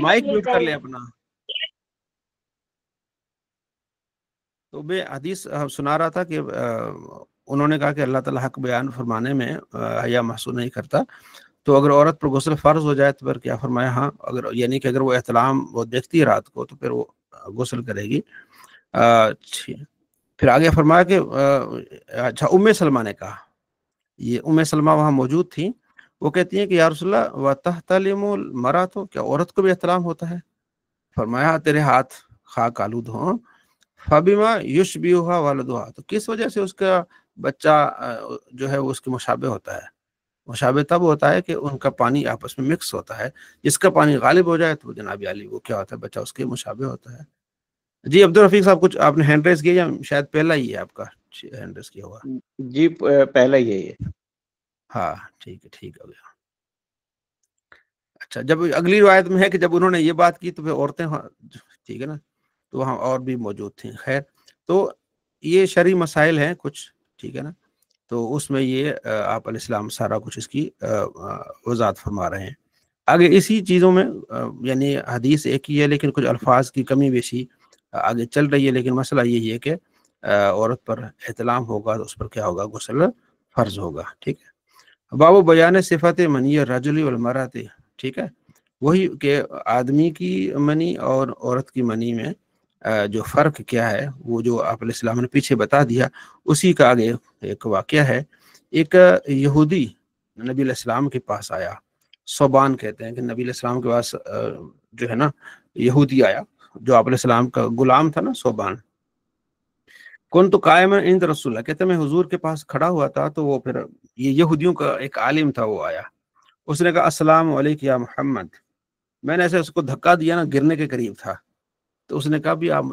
مائک میوٹ کر لیں اپنا. تو میں حدیث سنا رہا تھا کہ انہوں نے کہا کہ اللہ تعالیٰ حق بیان فرمانے میں حیا محسوس نہیں کرتا. تو اگر عورت پر غسل فرض ہو جائے تو پھر کیا فرمایا؟ ہاں، اگر یعنی کہ اگر وہ احتلام وہ دیکھتی ہے رات کو تو پھر وہ غسل کرے گی. پھر آگے فرمایا کہ اچھا ام سلمہ نے کہا، یہ ام سلمہ وہاں موجود تھی، وہ کہتی ہیں کہ یا رسول اللہ وتحتلم المرأۃ، کیا عورت کو بھی احتلام ہوتا ہے؟ فرمایا تیرے ہاتھ خاک آلود ہوں. فبما یشبہھا والدھا، تو کس وجہ سے اس کا بچہ جو ہے وہ اس کے مشابہ ہوتا ہے. مشابہ تب ہوتا ہے کہ ان کا پانی آپس میں مکس ہوتا ہے. جس کا پانی غالب ہو جائے تو وہ جناب علی وہ کیا ہوتا ہے، بچہ اس کے مشابہ ہوتا ہے. جی عبدالرفیق صاحب کچھ آپ نے ہینڈ ریز کیا یا شاید پہلا ہی ہے آپ کا ہینڈ ریز کیا ہوا؟ جی پہلا یہی ہے. ہاں ٹھیک ہے، ٹھیک ہے. اچھا، جب اگلی روایت میں ہے کہ جب انہوں نے یہ بات کی تو پھر عورتیں، ٹھیک ہے نا، تو وہاں اور بھی موجود تھیں. خیر، تو یہ شرعی مسائل ہیں کچھ، ٹھیک ہے نا، تو اس میں یہ آپ علیہ السلام سارا کچھ اس کی وضاحت فرما رہے ہیں. آگے اسی چیزوں میں یعنی حدیث ایک ہی ہے لیکن کچھ الفاظ کی کمی بیشی آگے چل رہی ہے، لیکن مسئلہ یہی ہے کہ عورت پر احتلام ہوگا تو اس پر کیا ہوگا؟ غسل فرض ہوگا. ٹھیک ہے. باب بیان صفت منی الرجل والمرأۃ، ٹھیک ہے، وہی کہ آدمی کی منی اور عورت کی منی میں جو فرق کیا ہے وہ جو آپ علیہ السلام نے پیچھے بتا دیا، اسی کا آگے ایک واقعہ ہے. ایک یہودی نبی علیہ السلام کے پاس آیا، صوبان کہتے ہیں کہ نبی علیہ السلام کے پاس جو ہے نا یہودی آیا جو آپ علیہ السلام کا غلام تھا نا، صوبان. کون تو قائم عند رسول اللہ، کہتے میں حضور کے پاس کھڑا ہوا تھا تو وہ پھر یہ یہودیوں کا ایک عالم تھا، وہ آیا. اس نے کہا السلام علیکم یا محمد. میں نے ایسے اس کو دھکا دیا نا، گرنے کے قریب تھا. تو اس نے کہا بھی آپ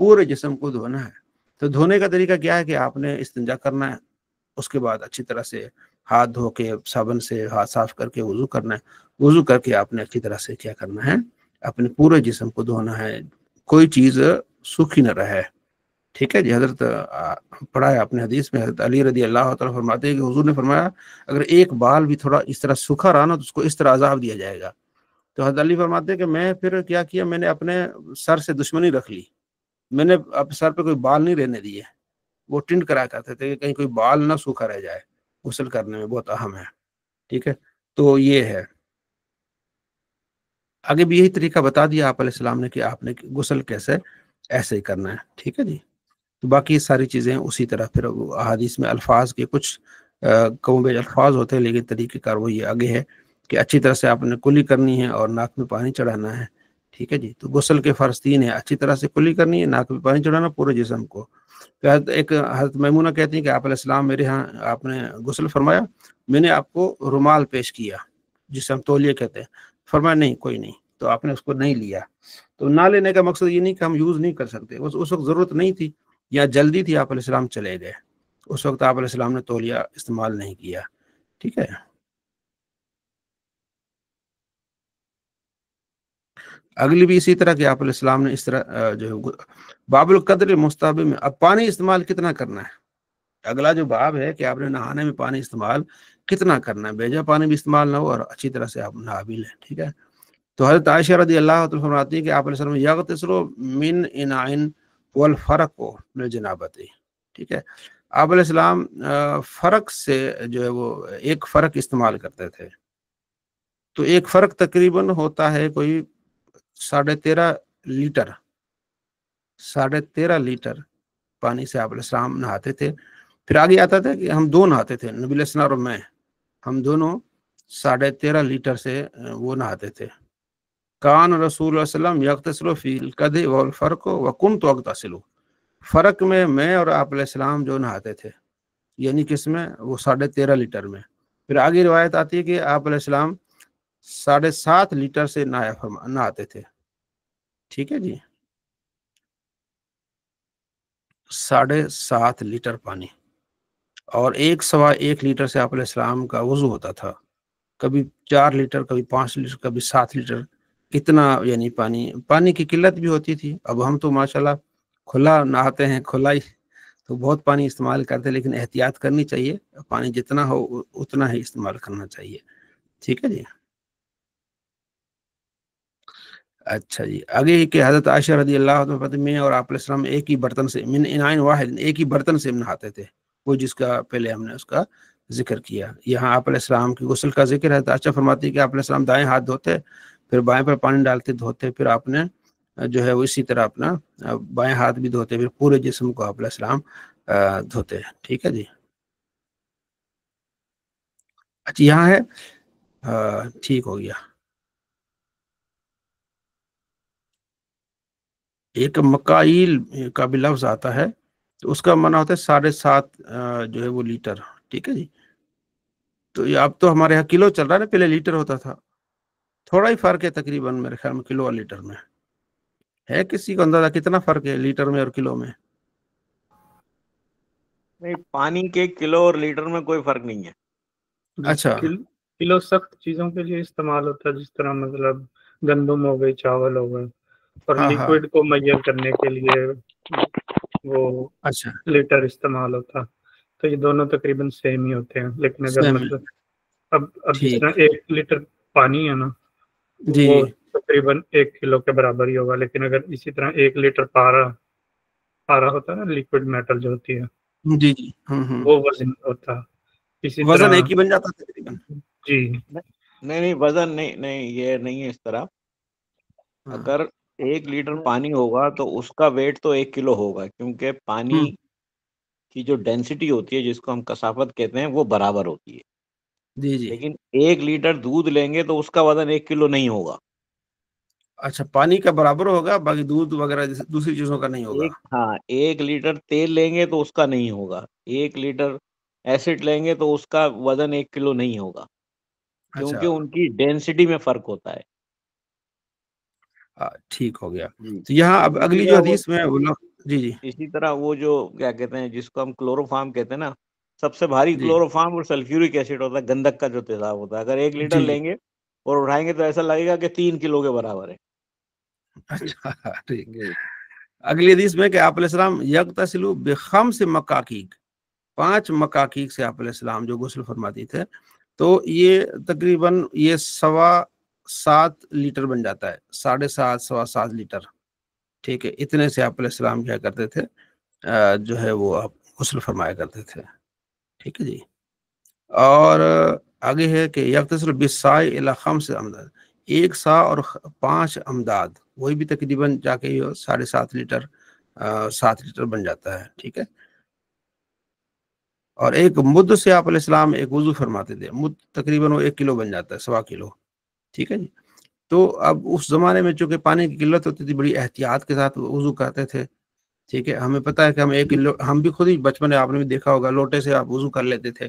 پورے جسم کو دھونا ہے. تو دھونے کا طریقہ کیا ہے کہ آپ نے استنجا کرنا ہے, اس کے بعد اچھی طرح سے ہاتھ دھو کے صابن سے ہاتھ صاف کر کے وضو کرنا ہے. وضو کر کے آپ نے اچھی طرح سے کیا کرنا ہے, اپنے پورے جسم کو دھونا ہے, کوئی چیز سوکھی نہ رہے. ٹھیک ہے جی. حضرت پڑھا ہے اپنے حدیث میں, حضرت علی رضی اللہ تعالیٰ فرماتے ہیں کہ حضور نے فرمایا اگر ایک بال بھی تھوڑا اس طرح سوکھا رہا نا تو اس کو اس طرح عذاب دیا جائے گا. تو حضرت علی فرماتے ہیں کہ میں پھر کیا کیا, میں نے اپنے سر سے دشمنی رکھ لی, میں نے اپنے سر پہ کوئی بال نہیں رہنے دیے. وہ ٹنڈ کرا کرتے تھے کہ کہیں کوئی بال نہ سوکھا رہ جائے, غسل کرنے میں بہت اہم ہے. ٹھیک ہے, تو یہ ہے. آگے بھی یہی طریقہ بتا دیا آپ علیہ السلام نے کہ آپ نے غسل کیسے, ایسے ہی کرنا ہے. ٹھیک ہے جی. تو باقی ساری چیزیں اسی طرح پھر احادیث میں الفاظ کے کچھ کم بیش الفاظ ہوتے ہیں, لیکن طریقہ کار وہ یہ آگے ہے کہ اچھی طرح سے آپ نے کلی کرنی ہے اور ناک میں پانی چڑھانا ہے. ٹھیک ہے جی. تو غسل کے فرض 3 ہیں, اچھی طرح سے کلی کرنی ہے, ناک میں پانی چڑھانا پورے جسم کو. ایک حضرت میمونہ کہتی ہیں کہ آپ علیہ السلام میرے ہاں آپ نے غسل فرمایا, میں نے آپ کو رومال پیش کیا جسے ہم تولیہ کہتے ہیں, فرمایا نہیں کوئی نہیں, تو آپ نے اس کو نہیں لیا. تو نہ لینے کا مقصد یہ نہیں کہ ہم یوز نہیں کر سکتے, اس وقت ضرورت نہیں تھی یا جلدی تھی, آپ علیہ السلام چلے گئے, اس وقت آپ علیہ السلام نے تولیہ استعمال نہیں کیا. ٹھیک ہے. اگلی بھی اسی طرح کہ آپ علیہ السلام نے اس طرح جو ہے باب القدر مستحب میں اب پانی استعمال کتنا کرنا ہے. اگلا جو باب ہے کہ آپ نے نہانے میں پانی استعمال کتنا کرنا ہے, بیجا پانی بھی استعمال نہ ہو اور اچھی طرح سے آپ نہا بھی لیں. ٹھیک ہے. تو حضرت عائشہ رضی اللہ عنہا فرماتی ہے کہ آپ علیہ السلام یغتسل من اناء والفرق من جنابت. ٹھیک ہے. آپ علیہ السلام فرق سے جو ہے وہ ایک فرق استعمال کرتے تھے. تو ایک فرق تقریباً ہوتا ہے کوئی 13.5 لیٹر, 13.5 لیٹر پانی سے آپ علیہ السلام نہاتے تھے. پھر آگے آتا تھا کہ ہم 2 نہاتے تھے, نبی علیہ السلام اور میں, ہم دونوں 13.5 لیٹر سے وہ نہاتے تھے. کان رسول اللہ صلی اللہ علیہ وسلم یغتسل فی القدح والفرق وکنت اغتسل. فرق میں اور آپ علیہ السلام جو نہاتے تھے, یعنی کس میں, وہ 13.5 لیٹر میں. پھر آگے روایت آتی ہے کہ آپ علیہ السلام 7.5 لیٹر سے نہاتے تھے. ٹھیک ہے جی. 7.5 لیٹر پانی, اور 1.25 لیٹر سے آپ علیہ السلام کا وضو ہوتا تھا. کبھی 4 لیٹر, کبھی 5 لیٹر, کبھی 7 لیٹر. کتنا یعنی پانی کی قلت بھی ہوتی تھی. اب ہم تو ماشاءاللہ کھلا نہاتے ہیں, کھلا ہی, تو بہت پانی استعمال کرتے ہیں, لیکن احتیاط کرنی چاہیے. پانی جتنا ہو اتنا ہی استعمال کرنا چاہیے. ٹھیک ہے جی. اچھا جی. آگے کہ حضرت عائشہ رضی اللہ عنہا میں اور آپ علیہ السلام ایک ہی برتن سے من اناء واحد, ایک ہی برتن سے نہاتے تھے, وہ جس کا پہلے ہم نے اس کا ذکر کیا. یہاں آپ علیہ السلام کی غسل کا ذکر ہے. عائشہ فرماتی ہے کہ آپ علیہ السلام دائیں ہاتھ دھوتے, پھر بائیں پر پانی ڈالتے دھوتے, پھر آپ نے جو ہے وہ اسی طرح اپنا بائیں ہاتھ بھی دھوتے, پھر پورے جسم کو آپ علیہ السلام دھوتے. ٹھیک ہے جی. اچھا یہاں ہے, ٹھیک ہو گیا. ایک مکائل کا بھی لفظ آتا ہے, تو اس کا معنی ہوتا ہے 7.5 جو ہے وہ لیٹر. ٹھیک ہے جی. تو یہ اب تو ہمارے یہاں کلو چل رہا ہے نا, پہلے لیٹر ہوتا تھا. تھوڑا ہی فرق ہے تقریباً, میرے خیال میں کلو اور لیٹر میں. ہے کسی کو اندازہ کتنا فرق ہے لیٹر میں اور کلو میں؟ نہیں, پانی کے کلو اور لیٹر میں کوئی فرق نہیں ہے. اچھا. کلو سخت چیزوں کے لیے استعمال ہوتا ہے, جس طرح مطلب گندم ہو گئی, چاول ہو گئے, اور ہاں لیکوڈ کو میئر کرنے کے لیے وہ اچھا لیٹر استعمال ہوتا. تو یہ دونوں تقریباً سیم ہی ہوتے ہیں. لیکن اگر سیم. مطلب اب جس ٹھیک. طرح 1 لیٹر پانی ہے نا, جی وہ تقریباً 1 کلو کے برابر ہی ہوگا. لیکن اگر اسی طرح 1 لیٹر پارا ہوتا ہے نا, لیکوڈ میٹل جو ہوتی ہے, جی جی. وہ وزن ہوتا. اسی وزن طرح ایک ہی بن جاتا تقریباً. جی نہیں, وزن نہیں, یہ نہیں ہے اس طرح. اگر 1 لیٹر پانی ہوگا تو اس کا ویٹ تو 1 کلو ہوگا, کیونکہ پانی کی جو ڈینسٹی ہوتی ہے, جس کو ہم کثافت کہتے ہیں, وہ برابر ہوتی ہے. جی جی. لیکن 1 لیٹر دودھ لیں گے تو اس کا وزن 1 کلو نہیں ہوگا. اچھا, پانی کا برابر ہوگا, باقی دودھ وغیرہ دوسری چیزوں کا نہیں ہوگا. 1 لیٹر تیل لیں گے تو اس کا نہیں ہوگا. 1 لیٹر ایسڈ لیں گے تو اس کا وزن 1 کلو نہیں ہوگا, کیونکہ اچھا ان کی ڈینسٹی میں فرق ہوتا ہے. ٹھیک ہو گیا. تو یہاں اب اسی اگلی جو طرح وہ حدیث میں جی جی اسی طرح وہ جو کیا کہتے ہیں جس کو ہم کلوروفارم کہتے ہیں نا، سب سے بھاری جی کلوروفارم اور سلفیورک ایسڈ ہوتا ہے، گندک کا جو تیزاب ہوتا ہے. اگر 1 لیٹر جی جی لیں گے اور اٹھائیں گے تو ایسا لگے گا کہ 3 کلو کے برابر ہے. اچھا ٹھیک. جی اگلی حدیث میں کہ آپ علیہ السلام یغتسلوا بخمس مکاکیک، 5 مکاکیک سے آپ علیہ السلام جو غسل فرماتی تھے، تو یہ تقریباً یہ 7.25 لیٹر بن جاتا ہے، 7.5 7.25 لیٹر. ٹھیک ہے، اتنے سے آپ علیہ السلام کیا کرتے تھے، جو ہے وہ آپ غسل فرمایا کرتے تھے. ٹھیک ہے جی. اور آگے ہے کہ یغتسل بالصاع الی 5 امداد، 1 صاع اور 5 امداد، وہی بھی تقریباً جا کے 7.5 لیٹر 7 لیٹر بن جاتا ہے. ٹھیک ہے. اور 1 مد سے آپ علیہ السلام ایک وضو فرماتے تھے، مد تقریباً وہ 1 کلو بن جاتا ہے، 1.25 کلو. ٹھیک ہے جی. تو اب اس زمانے میں چونکہ پانی کی قلت ہوتی تھی، بڑی احتیاط کے ساتھ وضو کرتے تھے. ٹھیک ہے. ہمیں پتہ ہے کہ ہم بھی خود ہی بچپن میں آپ نے بھی دیکھا ہوگا، لوٹے سے آپ وضو کر لیتے تھے.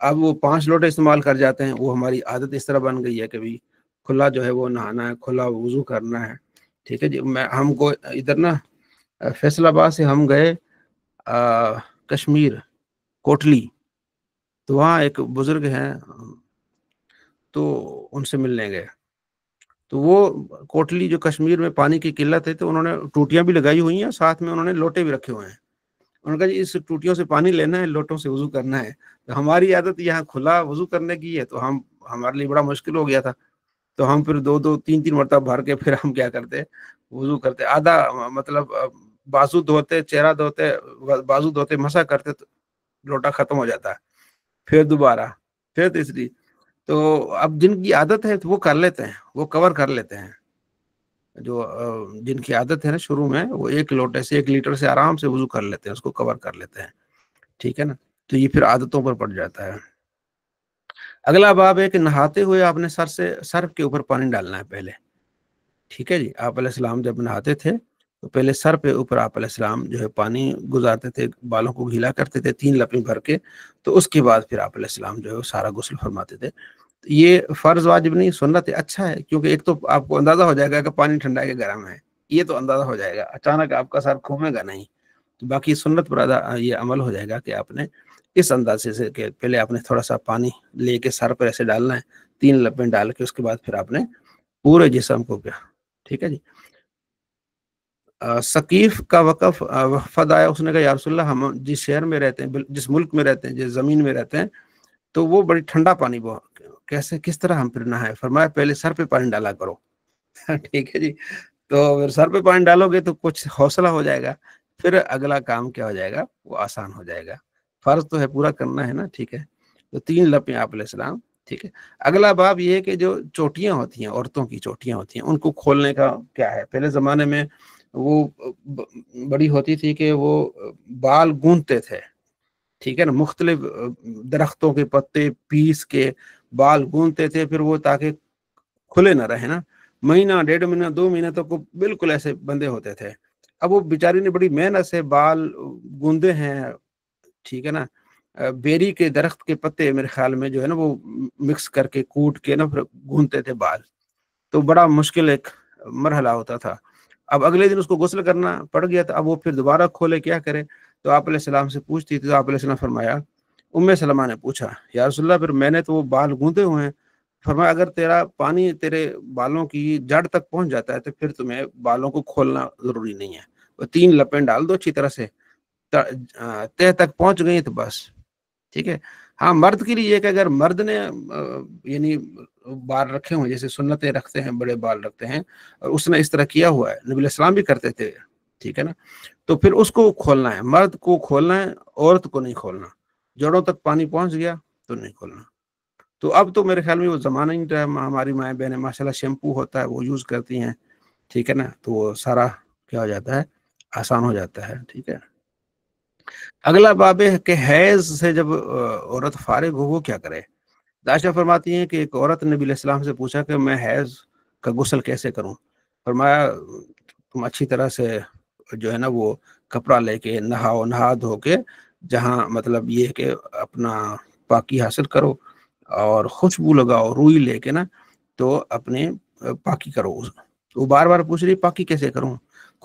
اب وہ 5 لوٹے استعمال کر جاتے ہیں. وہ ہماری عادت اس طرح بن گئی ہے کہ بھی کھلا جو ہے وہ نہانا ہے، کھلا وضو کرنا ہے. ٹھیک ہے جی. ہم کو ادھر نا فیصل آباد سے ہم گئے کشمیر کوٹلی، تو وہاں ایک بزرگ ہیں تو ان سے ملنے گئے. تو وہ کوٹلی جو کشمیر میں پانی کی قلت ہے، تو انہوں نے ٹوٹیاں بھی لگائی ہوئی ہیں، ساتھ میں انہوں نے لوٹے بھی رکھے ہوئے ہیں. انہوں نے کہا جی اس ٹوٹیوں سے پانی لینا ہے، لوٹوں سے وضو کرنا ہے. تو ہماری عادت یہاں کھلا وضو کرنے کی ہے، تو ہمارے لیے بڑا مشکل ہو گیا تھا. تو ہم پھر 2 3 مرتبہ بھر کے پھر ہم کیا کرتے، وضو کرتے. آدھا مطلب بازو دھوتے، چہرہ دھوتے، بازو دھوتے، مسا کرتے، تو لوٹا ختم ہو جاتا ہے. پھر دوبارہ، پھر تیسری. تو اب جن کی عادت ہے تو وہ کر لیتے ہیں، وہ کور کر لیتے ہیں. جو جن کی عادت ہے نا شروع میں، وہ 1 لوٹے سے 1 لیٹر سے آرام سے وضو کر لیتے ہیں، اس کو کور کر لیتے ہیں. ٹھیک ہے نا. تو یہ پھر عادتوں پر پڑ جاتا ہے. اگلا باب ہے کہ نہاتے ہوئے آپ نے سر کے اوپر پانی ڈالنا ہے پہلے. ٹھیک ہے جی. آپ علیہ السلام جب نہاتے تھے تو پہلے سر پہ اوپر آپ علیہ السلام جو ہے پانی گزارتے تھے، بالوں کو گیلا کرتے تھے 3 لپیں بھر کے. تو اس کے بعد پھر آپ علیہ السلام جو ہے وہ سارا غسل فرماتے تھے. یہ فرض واجب نہیں، سنت ہے. اچھا ہے، کیونکہ ایک تو آپ کو اندازہ ہو جائے گا کہ پانی ٹھنڈا ہے کہ گرم ہے. یہ تو اندازہ ہو جائے گا، اچانک آپ کا سر گھومے گا نہیں. تو باقی سنت پر یہ عمل ہو جائے گا کہ آپ نے اس اندازے سے کہ پہلے آپ نے تھوڑا سا پانی لے کے سر پر ایسے ڈالنا ہے، 3 لپیں ڈال کے، اس کے بعد پھر آپ نے پورے جسم کو کیا. ٹھیک ہے جی. ثقیف کا وفد آیا، اس نے کہا یا رسول اللہ، ہم جس شہر میں رہتے ہیں، جس ملک میں رہتے ہیں، جس زمین میں رہتے ہیں، تو وہ بڑی ٹھنڈا پانی کیسے کس طرح ہم پھر نہائیں؟ فرمایا پہلے سر پہ پانی ڈالا کرو. ٹھیک ہے جی. تو سر پہ پانی ڈالو گے تو کچھ حوصلہ ہو جائے گا، پھر اگلا کام کیا ہو جائے گا، وہ آسان ہو جائے گا. فرض تو ہے، پورا کرنا ہے نا. ٹھیک ہے. تو 3 لپیں آپ علیہ السلام. ٹھیک ہے. اگلا باب یہ ہے کہ جو چوٹیاں ہوتی ہیں، عورتوں کی چوٹیاں ہوتی ہیں، ان کو کھولنے کا کیا ہے. پہلے زمانے میں وہ بڑی ہوتی تھی کہ وہ بال گونتے تھے. ٹھیک ہے نا. مختلف درختوں کے پتے پیس کے بال گونتے تھے، پھر وہ تاکہ کھلے نہ رہے نا. مہینہ 1.5 مہینہ 2 مہینے تک وہ بالکل ایسے بندے ہوتے تھے. اب وہ بیچاری نے بڑی محنت سے بال گوندے ہیں. ٹھیک ہے نا. بیری کے درخت کے پتے میرے خیال میں جو ہے نا وہ مکس کر کے کوٹ کے نا پھر گونتے تھے بال. تو بڑا مشکل ایک مرحلہ ہوتا تھا. اب اگلے دن اس کو غسل کرنا پڑ گیا تھا. اب وہ پھر دوبارہ کھولے، کیا کرے؟ تو آپ علیہ السلام سے پوچھتی تھی. تو آپ علیہ السلام فرمایا، ام سلمہ نے پوچھا یا رسول اللہ، پھر میں نے تو وہ بال گوندے ہوئے ہیں. فرمایا اگر تیرا پانی تیرے بالوں کی جڑ تک پہنچ جاتا ہے تو پھر تمہیں بالوں کو کھولنا ضروری نہیں ہے. وہ 3 لپیں ڈال دو اچھی طرح سے، تہ تک پہنچ گئی تو بس. ٹھیک ہے. ہاں، مرد کے لیے یہ کہ اگر مرد نے یعنی بال رکھے ہوئے، جیسے سنتیں رکھتے ہیں، بڑے بال رکھتے ہیں، اور اس نے اس طرح کیا ہوا ہے، نبی علیہ السلام بھی کرتے تھے. ٹھیک ہے نا. تو پھر اس کو کھولنا ہے، مرد کو کھولنا ہے، عورت کو نہیں کھولنا. جڑوں تک پانی پہنچ گیا تو نہیں کھولنا. تو اب تو میرے خیال میں وہ زمانہ ہی ہے، ہماری مائیں بہنیں ماشاء اللہ شیمپو ہوتا ہے وہ یوز کرتی ہیں. ٹھیک ہے نا. تو وہ سارا کیا ہو جاتا ہے، آسان ہو جاتا ہے. ٹھیک ہے. اگلا باب ہے کہ حیض سے جب عورت فارغ ہو وہ کیا کرے. عائشہ فرماتی ہیں کہ ایک عورت نے نبی علیہ السلام سے پوچھا کہ میں حیض کا غسل کیسے کروں. فرمایا تم اچھی طرح سے جو ہے نا وہ کپڑا لے کے نہاؤ، نہا دھو کے، جہاں مطلب یہ کہ اپنا پاکی حاصل کرو اور خوشبو لگاؤ، روئی لے کے نا، تو اپنے پاکی کرو. وہ بار بار پوچھ رہی پاکی کیسے کروں،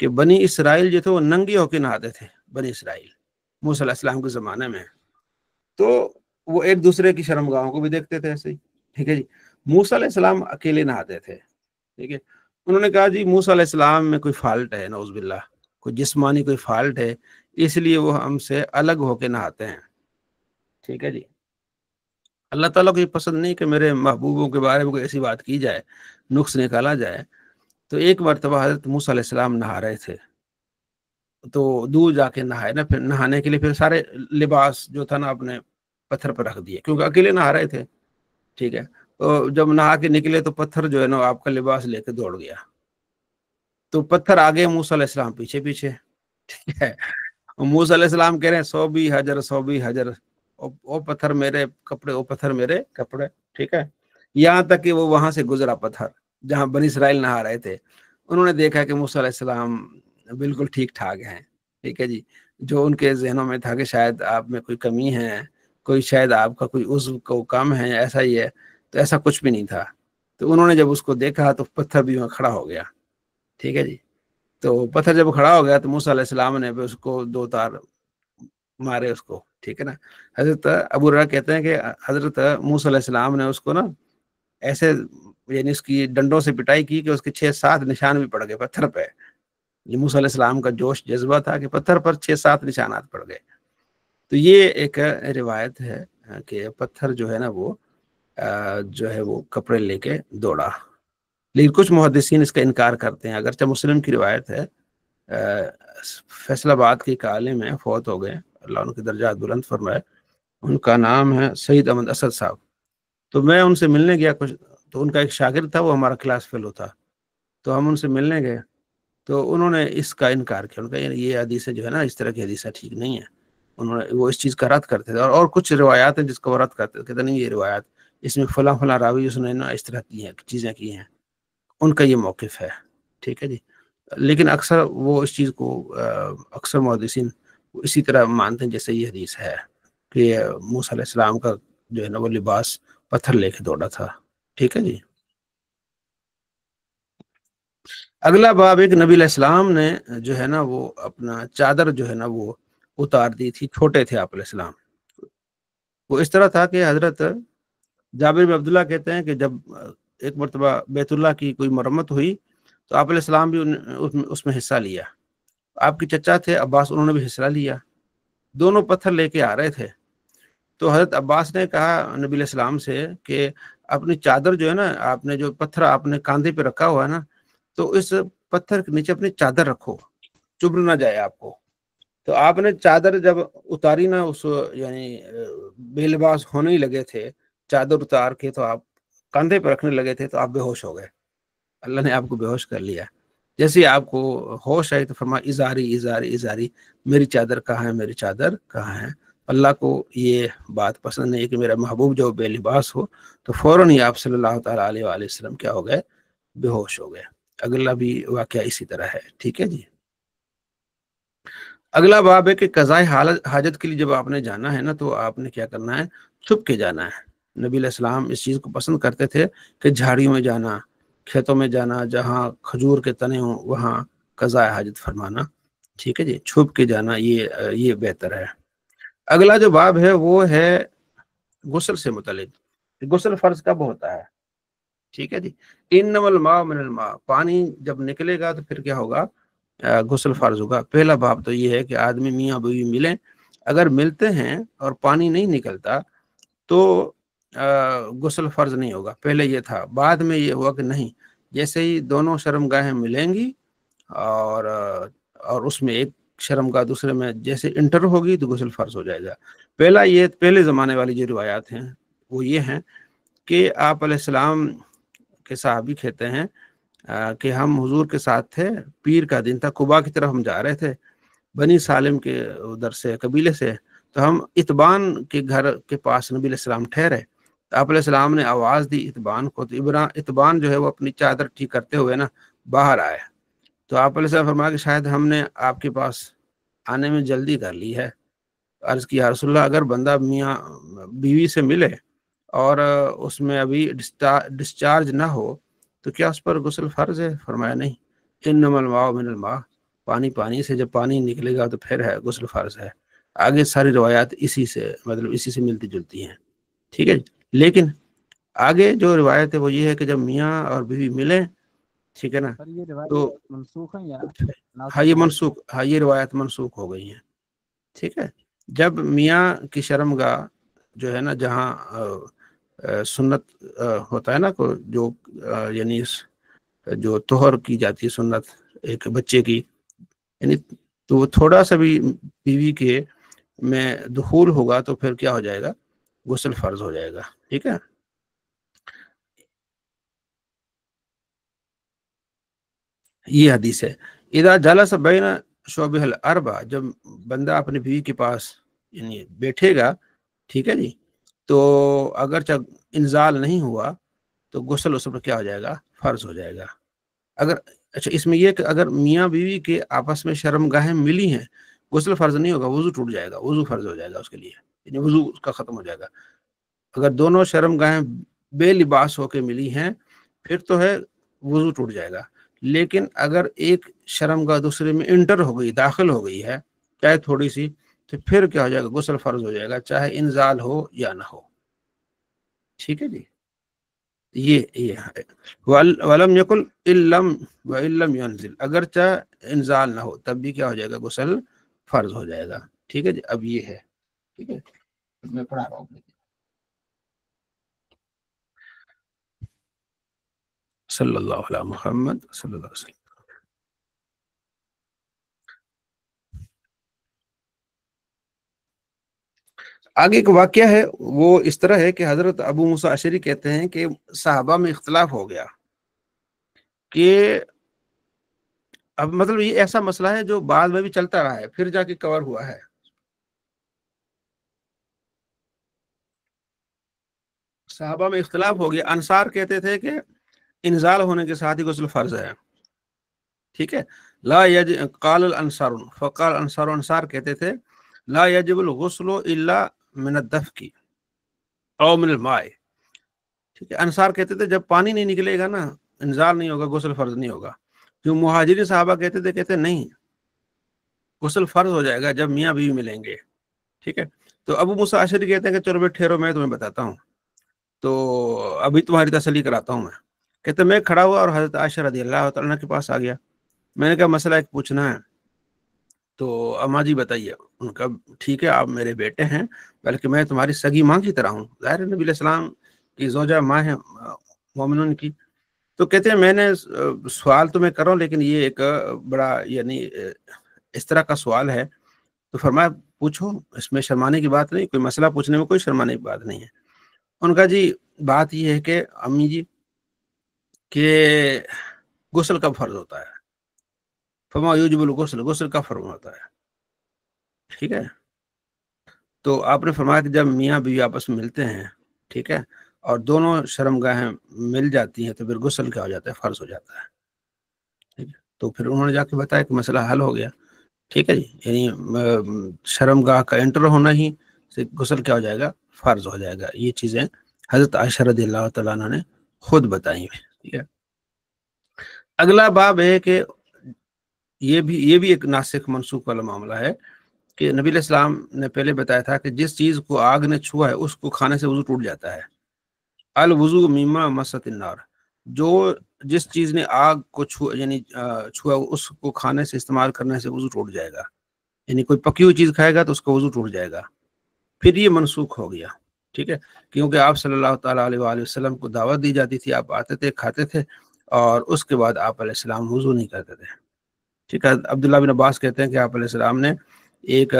کہ بنی اسرائیل جو تھے وہ ننگے ہو کے نہاتے تھے، بنی اسرائیل موسیٰ علیہ السلام کے زمانے میں، تو وہ ایک دوسرے کی شرمگاہوں کو بھی دیکھتے تھے ایسے ہی، ٹھیک ہے جی۔ موسیٰ علیہ السلام اکیلے نہاتے تھے، ٹھیک ہے۔ انہوں نے کہا جی موسیٰ علیہ السلام میں کوئی فالٹ ہے، نعوذ باللہ، کوئی جسمانی کوئی فالٹ ہے، اس لیے وہ ہم سے الگ ہو کے نہاتے ہیں، ٹھیک ہے جی۔ اللہ تعالیٰ کو یہ پسند نہیں کہ میرے محبوبوں کے بارے میں کوئی ایسی بات کی جائے، نقص نکالا جائے۔ تو ایک مرتبہ حضرت موسیٰ علیہ السلام نہا رہے تھے، تو دور جا کے نہائے نا، پھر نہانے کے لیے پھر سارے لباس جو تھا نا اپنے پتھر پر رکھ دیے، کیونکہ اکیلے نہا رہے تھے، ٹھیک ہے۔ تو جب نہا کے نکلے تو پتھر جو ہے نا آپ کا لباس لے کے دوڑ گیا، تو پتھر آگے، موسیٰ علیہ السلام پیچھے پیچھے، ٹھیک ہے۔ موسیٰ علیہ السلام کہہ رہے ہیں سو بھی حجر، سو بھی حجر، او پتھر میرے کپڑے، او پتھر میرے کپڑے، ٹھیک ہے۔ یہاں تک کہ وہ وہاں سے گزرا پتھر جہاں بنی اسرائیل نہا رہے تھے، انہوں نے دیکھا کہ موسیٰ علیہ السلام بالکل ٹھیک ٹھاک ہیں، ٹھیک ہے جی۔ جو ان کے ذہنوں میں تھا کہ شاید آپ میں کوئی کمی ہے، کوئی شاید آپ کا کوئی عضو کو کم ہے، ایسا ہی ہے، تو ایسا کچھ بھی نہیں تھا۔ تو انہوں نے جب اس کو دیکھا تو پتھر بھی وہاں کھڑا ہو گیا، ٹھیک ہے جی۔ تو پتھر جب کھڑا ہو گیا تو موسیٰ علیہ السلام نے اس کو 2 تار مارے اس کو، ٹھیک ہے نا۔ حضرت ابو ہریرہ کہتے ہیں کہ حضرت موسیٰ علیہ السلام نے اس کو نا ایسے، یعنی اس کی ڈنڈوں سے پٹائی کی کہ اس کے 6-7 نشان بھی پڑ گئے پتھر پہ۔ یہ موسیٰ علیہ السلام کا جوش جذبہ تھا کہ پتھر پر 6-7 نشانات پڑ گئے۔ تو یہ ایک روایت ہے کہ پتھر جو ہے نا وہ جو ہے وہ کپڑے لے کے دوڑا، لیکن کچھ محدثین اس کا انکار کرتے ہیں، اگرچہ مسلم کی روایت ہے۔ فیصل آباد کے ایک عالم ہیں، فوت ہو گئے، اللہ ان کے درجات بلند فرمائے، ان کا نام ہے سید احمد اسد صاحب۔ تو میں ان سے ملنے گیا کچھ، تو ان کا ایک شاگرد تھا، وہ ہمارا کلاس فیلو تھا، تو ہم ان سے ملنے گئے تو انہوں نے اس کا انکار کیا، ان کا یہ حدیثیں جو ہے نا اس طرح کی حدیثیں ٹھیک نہیں ہیں، انہوں نے وہ اس چیز کا رد کرتے تھے، اور کچھ روایات ہیں جس کو وہ رد کرتے تھے، کہتے نہیں یہ روایات اس میں فلاں فلاں راوی اس نے نا اس طرح کی ہیں چیزیں کی ہیں، ان کا یہ موقف ہے، ٹھیک ہے جی۔ لیکن اکثر وہ اس چیز کو اکثر محدثین اسی طرح مانتے ہیں جیسے یہ حدیث ہے کہ موسیٰ علیہ السلام کا جو ہے نا وہ لباس پتھر لے کے دوڑا تھا، ٹھیک ہے جی۔ اگلا باب ایک، نبی علیہ السلام نے جو ہے نا وہ اپنا چادر جو ہے نا وہ اتار دی تھی، چھوٹے تھے آپ علیہ السلام۔ وہ اس طرح تھا کہ حضرت جابر بن عبداللہ کہتے ہیں کہ جب ایک مرتبہ بیت اللہ کی کوئی مرمت ہوئی تو آپ علیہ السلام بھی اس میں حصہ لیا، آپ کے چچا تھے عباس، انہوں نے بھی حصہ لیا، دونوں پتھر لے کے آ رہے تھے۔ تو حضرت عباس نے کہا نبی علیہ السلام سے کہ اپنی چادر جو ہے نا، آپ نے جو پتھر آپ نے کاندھے پہ رکھا ہوا ہے نا، تو اس پتھر کے نیچے اپنی چادر رکھو، چبھ نہ جائے آپ کو۔ تو آپ نے چادر جب اتاری نا، اس یعنی بے لباس ہونے ہی لگے تھے، چادر اتار کے تو آپ کاندھے پہ رکھنے لگے تھے تو آپ بے ہوش ہو گئے، اللہ نے آپ کو بے ہوش کر لیا۔ جیسے آپ کو ہوش آئی تو فرمایا ازاری ازاری ازاری، میری چادر کہاں ہے، میری چادر کہاں ہے۔ اللہ کو یہ بات پسند نہیں کہ میرا محبوب جو بے لباس ہو، تو فوراً ہی آپ صلی اللہ تعالیٰ علیہ وآلہ وسلم کیا ہو گئے، بے ہوش ہو گئے۔ اگلا بھی واقعہ اسی طرح ہے، ٹھیک ہے جی۔ اگلا باب ہے کہ قضاء حاجت کے لیے جب آپ نے جانا ہے نا، تو آپ نے کیا کرنا ہے، چھپ کے جانا ہے۔ نبی علیہ السلام اس چیز کو پسند کرتے تھے کہ جھاڑیوں میں جانا، کھیتوں میں جانا، جہاں کھجور کے تنے ہوں وہاں قضاء حاجت فرمانا، ٹھیک ہے جی، چھپ کے جانا یہ بہتر ہے۔ اگلا جو باب ہے وہ ہے غسل سے متعلق، غسل فرض کب ہوتا ہے، ٹھیک ہے جی۔ انما الماء من الماء، پانی جب نکلے گا تو پھر کیا ہوگا، غسل فرض ہوگا۔ پہلا باب تو یہ ہے کہ آدمی میاں بیوی ملیں، اگر ملتے ہیں اور پانی نہیں نکلتا تو غسل فرض نہیں ہوگا، پہلے یہ تھا، بعد میں یہ ہوا کہ نہیں، جیسے ہی دونوں شرمگاہیں ملیں گی اور اس میں ایک شرمگاہ دوسرے میں جیسے انٹر ہوگی تو غسل فرض ہو جائے گا۔ پہلے زمانے والی جو روایات ہیں وہ یہ ہیں کہ آپ علیہ السلام کے صحابی کہتے ہیں کہ ہم حضور کے ساتھ تھے، پیر کا دن تھا، قباء کی طرف ہم جا رہے تھے، بنی سالم کے ادھر سے قبیلے سے، تو ہم اتبان کے گھر کے پاس نبی علیہ السلام ٹھہرے، تو آپ علیہ السلام نے آواز دی اتبان کو، تو اتبان جو ہے وہ اپنی چادر ٹھیک کرتے ہوئے نا باہر آئے، تو آپ علیہ السلام فرمایا کہ شاید ہم نے آپ کے پاس آنے میں جلدی کر لی ہے۔ عرض کیا رسول اللہ، اگر بندہ میاں بیوی سے ملے اور اس میں ابھی ڈسچارج نہ ہو تو کیا اس پر غسل فرض ہے؟ فرمایا نہیں، انما الماء من الماء، پانی سے جب پانی نکلے گا تو پھر ہے غسل فرض ہے. آگے ساری روایات اسی سے ملتی جلتی ہیں. ٹھیک ہے. لیکن آگے جو روایت ہے وہ یہ ہے کہ جب میاں اور بیوی ملیں، ٹھیک ہے نا، سر یہ روایت تو منسوخ ہے یا ہاں یہ منسوخ، ہاں یہ روایت منسوخ ہو گئی ہیں. ٹھیک ہے. جب میاں کی شرمگاہ جو ہے نا، جہاں سنت ہوتا ہے نا، جو یعنی جو طہر کی جاتی ہے سنت ایک بچے کی، یعنی تو وہ تھوڑا سا بھی بیوی کے میں دخول ہوگا تو پھر کیا ہو جائے گا، غسل فرض ہو جائے گا. ٹھیک ہے. یہ حدیث ہے. اذا جلس بین شعبہ الاربع، جب بندہ اپنی بیوی کے پاس یعنی بیٹھے گا، ٹھیک ہے جی، تو اگرچہ انزال نہیں ہوا تو غسل اس پر کیا ہو جائے گا، فرض ہو جائے گا. اگر اچھا اس میں یہ کہ اگر میاں بیوی کے آپس میں شرمگاہیں ملی ہیں، غسل فرض نہیں ہوگا، وضو ٹوٹ جائے گا، وضو فرض ہو جائے گا اس کے لیے، یعنی وضو اس کا ختم ہو جائے گا. اگر دونوں شرمگاہیں بے لباس ہو کے ملی ہیں پھر تو ہے وضو ٹوٹ جائے گا. لیکن اگر ایک شرمگاہ دوسرے میں انٹر ہو گئی، داخل ہو گئی ہے چاہے تھوڑی سی، تو پھر کیا ہو جائے گا، غسل فرض ہو جائے گا چاہے انزال ہو یا نہ ہو. ٹھیک ہے جی. یہ ہے وَلَمْ يَقُلْ وَإِلَّمْ يَنزِلْ، اگرچہ انزال نہ ہو تب بھی کیا ہو جائے گا، غسل فرض ہو جائے گا. ٹھیک ہے جی. اب یہ ہے. ٹھیک ہے. میں پڑھا رہا ہوں. صلی اللہ علیہ محمد صلی اللہ علیہ وسلم. آگے ایک واقعہ ہے، وہ اس طرح ہے کہ حضرت ابو موسیٰ اشعری کہتے ہیں کہ صحابہ میں اختلاف ہو گیا کہ اب مطلب یہ ایسا مسئلہ ہے جو بعد میں بھی چلتا رہا ہے، پھر جا کے کور ہوا ہے. صحابہ میں اختلاف ہو گیا. انصار کہتے تھے کہ انزال ہونے کے ساتھ ہی غسل فرض ہے. ٹھیک ہے. قال الانصار، فقال انصار کہتے تھے لا یجب الغسل الا من الدفق او من الماء. ٹھیک ہے. انصار کہتے تھے جب پانی نہیں نکلے گا نا، انزال نہیں ہوگا، غسل فرض نہیں ہوگا. جو مہاجرین صحابہ کہتے نہیں، غسل فرض ہو جائے گا جب میاں بیوی ملیں گے. ٹھیک ہے. تو ابو موسیٰ اشعری کہتے ہیں کہ چلو بھائی ٹھہرو، میں تمہیں بتاتا ہوں، تو ابھی تمہاری تسلی کراتا ہوں. میں کہتے میں کھڑا ہوا اور حضرت عائشہ رضی اللہ تعالیٰ عنہ کے پاس آ گیا. میں نے کہا مسئلہ ایک پوچھنا ہے. تو اما جی بتائیے. ان کا ٹھیک ہے، آپ میرے بیٹے ہیں، بلکہ میں تمہاری سگی ماں کی طرح ہوں. ظاہر نبی علیہ السلام کی زوجہ ماں ہے مومنون کی. تو کہتے ہیں میں نے سوال تو میں کر رہا ہوں، لیکن یہ ایک بڑا یعنی اس طرح کا سوال ہے. تو فرمایا پوچھو، اس میں شرمانے کی بات نہیں، کوئی مسئلہ پوچھنے میں کوئی شرمانے کی بات نہیں ہے. ان کا جی بات یہ ہے کہ امی جی کہ غسل کب فرض ہوتا ہے؟ فما یوجب الغسل، غسل کب فرض ہوتا ہے؟ ٹھیک ہے. تو آپ نے فرمایا کہ جب میاں بیوی آپس میں ملتے ہیں، ٹھیک ہے، اور دونوں شرمگاہیں مل جاتی ہیں تو پھر غسل کیا ہو جاتا ہے، فرض ہو جاتا ہے. ٹھیک ہے. تو پھر انہوں نے جا کے بتایا کہ مسئلہ حل ہو گیا. ٹھیک ہے جی. یعنی شرمگاہ کا انٹر ہونا ہی سے غسل کیا ہو جائے گا، فرض ہو جائے گا. یہ چیزیں حضرت عائشہ رضی اللہ تعالیٰ عنہ نے خود بتائی ہیں. ٹھیک ہے. اگلا باب ہے کہ یہ بھی ایک ناسخ منسوخ والا معاملہ ہے کہ نبی علیہ السلام نے پہلے بتایا تھا کہ جس چیز کو آگ نے چھوا ہے اس کو کھانے سے وضو ٹوٹ جاتا ہے. الوضو مما مست النار، جو جس چیز نے آگ کو چھوا اس کو کھانے سے استعمال کرنے سے وضو ٹوٹ جائے گا. یعنی کوئی پکی ہوئی چیز کھائے گا تو اس کا وضو ٹوٹ جائے گا. پھر یہ منسوخ ہو گیا. ٹھیک ہے. کیونکہ آپ صلی اللہ تعالیٰ علیہ وآلہ وسلم کو دعوت دی جاتی تھی، آپ آتے تھے، کھاتے تھے، اور اس کے بعد آپ علیہ السلام وضو نہیں کرتے تھے. ٹھیک ہے. عبداللہ بن عباس کہتے ہیں کہ آپ علیہ السلام نے ایک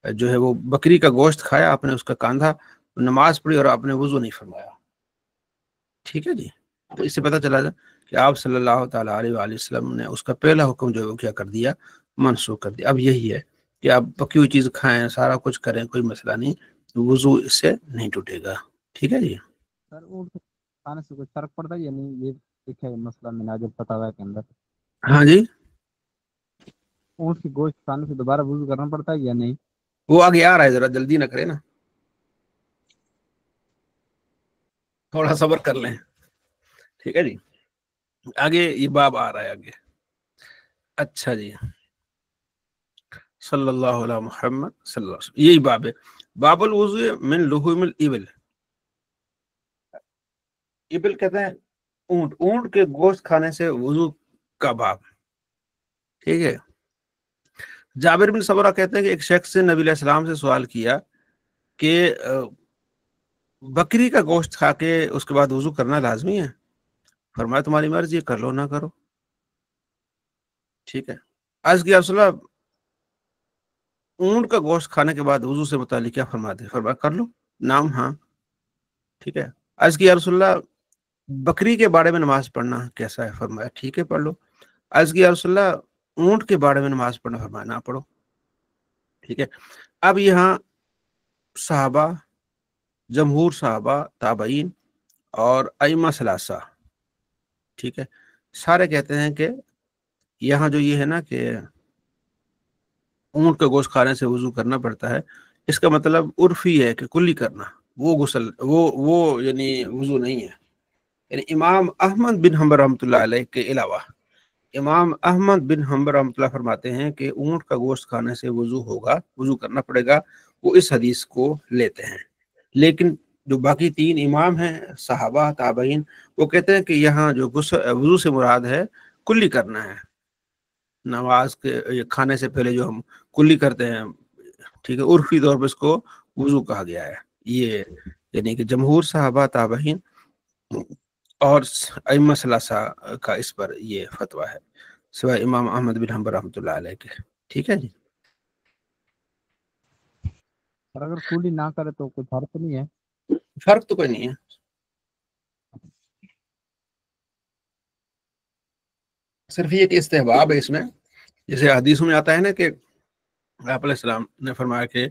جو ہے وہ بکری کا گوشت کھایا، آپ نے اس کا کاندھا، نماز پڑھی اور آپ نے وضو نہیں فرمایا. ٹھیک ہے جی. تو اس سے پتہ چلا کہ آپ صلی اللہ تعالیٰ علیہ وآلہ وسلم نے اس کا پہلا حکم جو ہے وہ کیا کر دیا، منسوخ کر دیا. اب یہی ہے کہ آپ پکی ہوئی چیز کھائیں، سارا کچھ کریں، کوئی مسئلہ نہیں، وضو اس سے نہیں ٹوٹے گا. ٹھیک ہے جی. سر اونٹ کھانے سے کوئی فرق پڑتا ہے یا نہیں؟ یہ ایک ہے مسئلہ مناجب فتاوی کے اندر. ہاں جی. اونٹ کی گوشت کھانے سے دوبارہ وضو کرنا پڑتا ہے یا نہیں؟ وہ آگے آ رہا ہے، ذرا جلدی نہ کرے نا، تھوڑا صبر کر لیں. ٹھیک ہے جی. آگے یہ باب آ رہا ہے آگے. اچھا جی، صلی اللہ علیہ محمد صلی اللہ علیہ وسلم، یہی باب ہے، باب الوضو من لحوم الابل. ابل کہتے ہیں اونٹ، اونٹ کے گوشت کھانے سے وضو کا باب. ٹھیک ہے. جابر بن سمرہ کہتے ہیں کہ ایک شخص سے نبی علیہ السلام سے سوال کیا کہ بکری کا گوشت کھا کے اس کے بعد وضو کرنا لازمی ہے؟ فرمایا تمہاری مرضی، کر لو نہ کرو. ٹھیک ہے. عرض کیا رسول اللہ اونٹ کا گوشت کھانے کے بعد وضو سے متعلق کیا فرماتے؟ فرمایا کر لو. نام ہاں. ٹھیک ہے. عرض کیا رسول اللہ بکری کے بارے میں نماز پڑھنا کیسا ہے؟ فرمایا ٹھیک ہے پڑھ لو. عرض کیا رسول اللہ اونٹ کے بارے میں نماز پڑھنا؟ فرمایا نہ پڑھو. ٹھیک ہے. اب یہاں صحابہ، جمہور صحابہ، تابعین اور ائمہ ثلاثہ، ٹھیک ہے، سارے کہتے ہیں کہ یہاں جو یہ ہے نا کہ اونٹ کا گوشت کھانے سے وضو کرنا پڑتا ہے، اس کا مطلب عرفی ہے کہ کلی کرنا، وہ غسل وہ یعنی وضو نہیں ہے. یعنی امام احمد بن حنبل رحمۃ اللہ علیہ کے علاوہ امام احمد بن حنبل رحمۃ اللہ فرماتے ہیں کہ اونٹ کا گوشت کھانے سے وضو ہوگا، وضو کرنا پڑے گا. وہ اس حدیث کو لیتے ہیں. لیکن جو باقی تین امام ہیں صحابہ، تابعین، وہ کہتے ہیں کہ یہاں جو وضو سے مراد ہے کلی کرنا ہے. نماز کے کھانے سے پہلے جو ہم کلی کرتے ہیں، ٹھیک ہے، عرفی طور پہ اس کو وضو کہا گیا ہے. یہ یعنی کہ جمہور صحابہ، تابعین اور ائمہ ثلاثہ کا اس پر یہ فتویٰ ہے، سوائے امام احمد بن حنبل رحمۃ اللہ علیہ کے. ٹھیک ہے جی. اور اگر کولی نہ کرے تو کوئی فرق تو نہیں ہے؟ فرق تو کوئی نہیں ہے. صرف یہ کہ استحباب ہے اس میں، جیسے حدیثوں میں آتا ہے نا کہ آپ علیہ السلام نے فرمایا کہ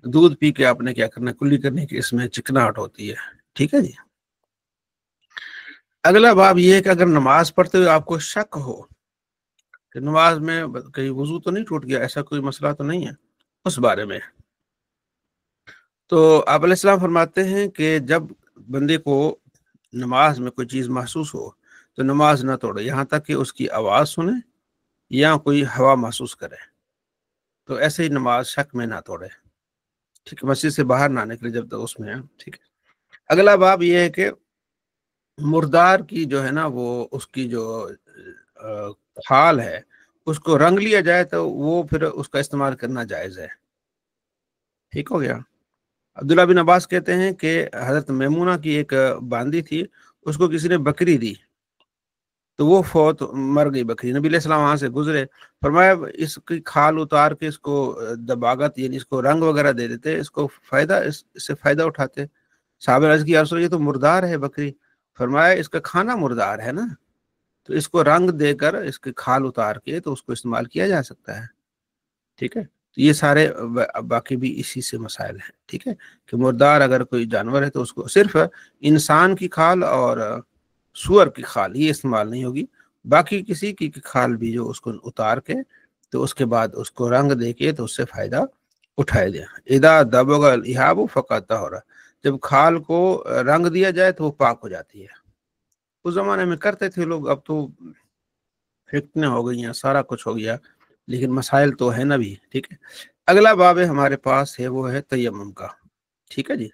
دودھ پی کے آپ نے کیا کرنا، کلی کرنے کی، اس میں چکناہٹ ہوتی ہے. ٹھیک ہے جی. اگلا باب یہ ہے کہ اگر نماز پڑھتے ہوئے آپ کو شک ہو کہ نماز میں کہیں وضو تو نہیں ٹوٹ گیا، ایسا کوئی مسئلہ تو نہیں ہے، اس بارے میں تو آپ علیہ السلام فرماتے ہیں کہ جب بندے کو نماز میں کوئی چیز محسوس ہو تو نماز نہ توڑے یہاں تک کہ اس کی آواز سنے یا کوئی ہوا محسوس کرے، تو ایسے ہی نماز شک میں نہ توڑے. ٹھیک ہے. مسجد سے باہر نہ نکلے جب تک اس میں ہے. ٹھیک ہے. اگلا باب یہ ہے کہ مردار کی جو ہے نا وہ اس کی جو کھال ہے اس کو رنگ لیا جائے تو وہ پھر اس کا استعمال کرنا جائز ہے. ٹھیک ہو گیا. عبداللہ بن عباس کہتے ہیں کہ حضرت میمونہ کی ایک باندی تھی، اس کو کسی نے بکری دی تو وہ فوت مر گئی بکری. نبی علیہ السلام وہاں سے گزرے، فرمایا اس کی کھال اتار کے اس کو دباغت یعنی اس کو رنگ وغیرہ دے دیتے، اس کو فائدہ، اس سے فائدہ اٹھاتے. صحابہ عرض کیا رسول اللہ یہ تو مردار ہے بکری. فرمایا اس کا کھانا مردار ہے نا، تو اس کو رنگ دے کر اس کی کھال اتار کے تو اس کو استعمال کیا جا سکتا ہے. ٹھیک ہے. تو یہ سارے باقی بھی اسی سے مسائل ہیں. ٹھیک ہے. کہ مردار اگر کوئی جانور ہے تو اس کو صرف انسان کی کھال اور سور کی کھال یہ استعمال نہیں ہوگی، باقی کسی کی کھال بھی جو اس کو اتار کے تو اس کے بعد اس کو رنگ دے کے تو اس سے فائدہ اٹھائے دیں. اذا دبغ الاحاب فقط طہر، جب کھال کو رنگ دیا جائے تو وہ پاک ہو جاتی ہے. اس زمانے میں کرتے تھے لوگ، اب تو فیکٹریاں ہو گئی ہیں، سارا کچھ ہو گیا، لیکن مسائل تو ہے نا بھی. ٹھیک ہے. اگلا باب ہمارے پاس ہے وہ ہے تیمم کا. ٹھیک ہے جی.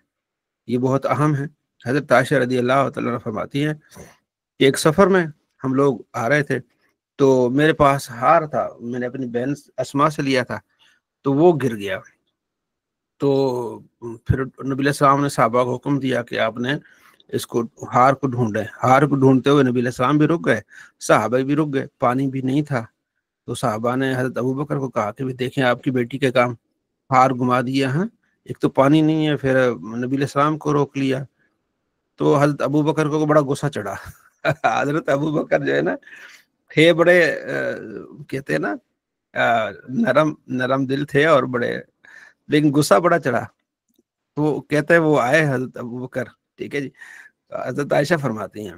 یہ بہت اہم ہے. حضرت عائشہ رضی اللہ تعالیٰ عنہ فرماتی ہیں کہ ایک سفر میں ہم لوگ آ رہے تھے تو میرے پاس ہار تھا، میں نے اپنی بہن اسما سے لیا تھا، تو وہ گر گیا. تو پھر نبی علیہ السلام نے صحابہ کو حکم دیا کہ آپ نے اس کو ہار کو ڈھونڈے. ہار کو ڈھونڈتے ہوئے نبی علیہ السلام بھی رک گئے، صحابہ بھی رک گئے، پانی بھی نہیں تھا. تو صحابہ نے حضرت ابوبکر کو کہا کہ دیکھیں آپ کی بیٹی کے کام، ہار گما دیا. ہاں ایک تو پانی نہیں ہے، پھر نبی علیہ السلام کو روک لیا. تو حضرت ابوبکر کو بڑا غصہ چڑھا. حضرت ابوبکر جو ہے نا تھے بڑے کہتے ہیں نا نرم دل تھے اور بڑے، لیکن غصہ بڑا چڑھا. تو کہتے ہیں وہ آئے حضرت ابوبکر. ٹھیک ہے جی. حضرت عائشہ فرماتی ہیں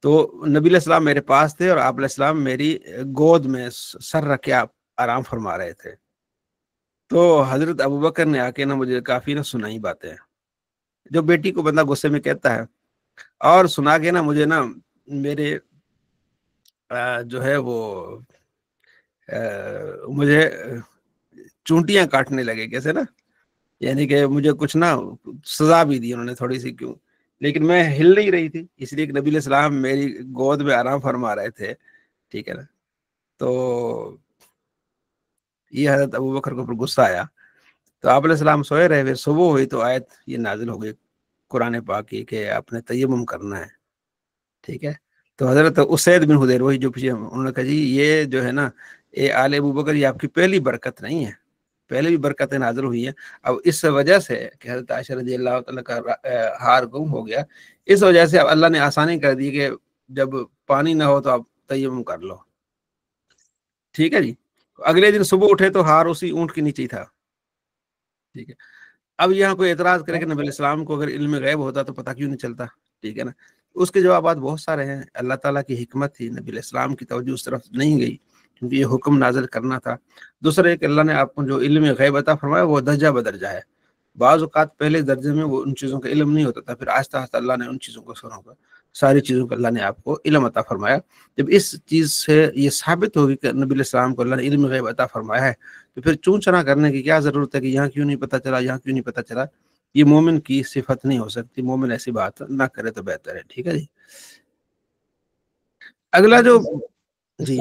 تو نبی علیہ السلام میرے پاس تھے اور آپ علیہ السلام میری گود میں سر رکھ کے آپ آرام فرما رہے تھے. تو حضرت ابوبکر نے آ کے نا مجھے کافی نا سنائی باتیں، جو بیٹی کو بندہ غصے میں کہتا ہے، اور سنا کے نا مجھے نا میرے جو ہے وہ مجھے چونٹیاں کاٹنے لگے کیسے نا، یعنی کہ مجھے کچھ نا سزا بھی دی انہوں نے تھوڑی سی، کیوں، لیکن میں ہل نہیں رہی تھی، اس لیے کہ نبی علیہ السلام میری گود میں آرام فرما رہے تھے، ٹھیک ہے نا. تو یہ حضرت ابوبکر کو پر غصہ آیا، تو آپ علیہ السلام سوئے رہے، پھر صبح ہوئی تو آیت یہ نازل ہو گئی قرآن پاک کی کہ آپ نے تیمم کرنا ہے، ٹھیک ہے. تو حضرت اسید بن حضیر، وہی جو پیچھے، انہوں نے کہا جی یہ جو ہے نا اے آل ابوبکر، یہ آپ کی پہلی برکت نہیں ہے، پہلے بھی برکتیں نازل ہوئی ہیں، اب اس وجہ سے کہ حضرت عائشہ رضی اللہ تعالیٰ کا ہار گم ہو گیا، اس وجہ سے اب اللہ نے آسانی کر دی کہ جب پانی نہ ہو تو آپ تیمم کر لو، ٹھیک ہے جی. اگلے دن صبح اٹھے تو ہار اسی اونٹ کے نیچے ہی تھا، ٹھیک ہے. اب یہاں کوئی اعتراض کرے کہ نبی علیہ السلام کو اگر علم غیب ہوتا تو پتہ کیوں نہیں چلتا، ٹھیک ہے نا. اس کے جوابات بہت سارے ہیں. اللہ تعالیٰ کی حکمت تھی، نبی علیہ السلام کی توجہ اس طرف نہیں گئی کیونکہ یہ حکم نازل کرنا تھا. دوسرا ایک، اللہ نے آپ کو جو علم غیب عطا فرمایا وہ درجہ بدرجہ ہے. بعض اوقات پہلے درجے میں وہ ان چیزوں کا علم نہیں ہوتا تھا، پھر آہستہ آہستہ اللہ نے ان چیزوں کو سنا ہوگا، ساری چیزوں کا اللہ نے آپ کو علم عطا فرمایا. جب اس چیز سے یہ ثابت ہوگی کہ نبی علیہ السلام کو اللہ نے علم غیب عطا فرمایا ہے تو پھر چون چنا کرنے کی کیا ضرورت ہے کہ یہاں کیوں نہیں پتہ چلا، یہاں کیوں نہیں پتہ چلا. یہ مومن کی صفت نہیں ہو سکتی، مومن ایسی بات نہ کرے تو بہتر ہے، ٹھیک ہے جی. اگلا جو جی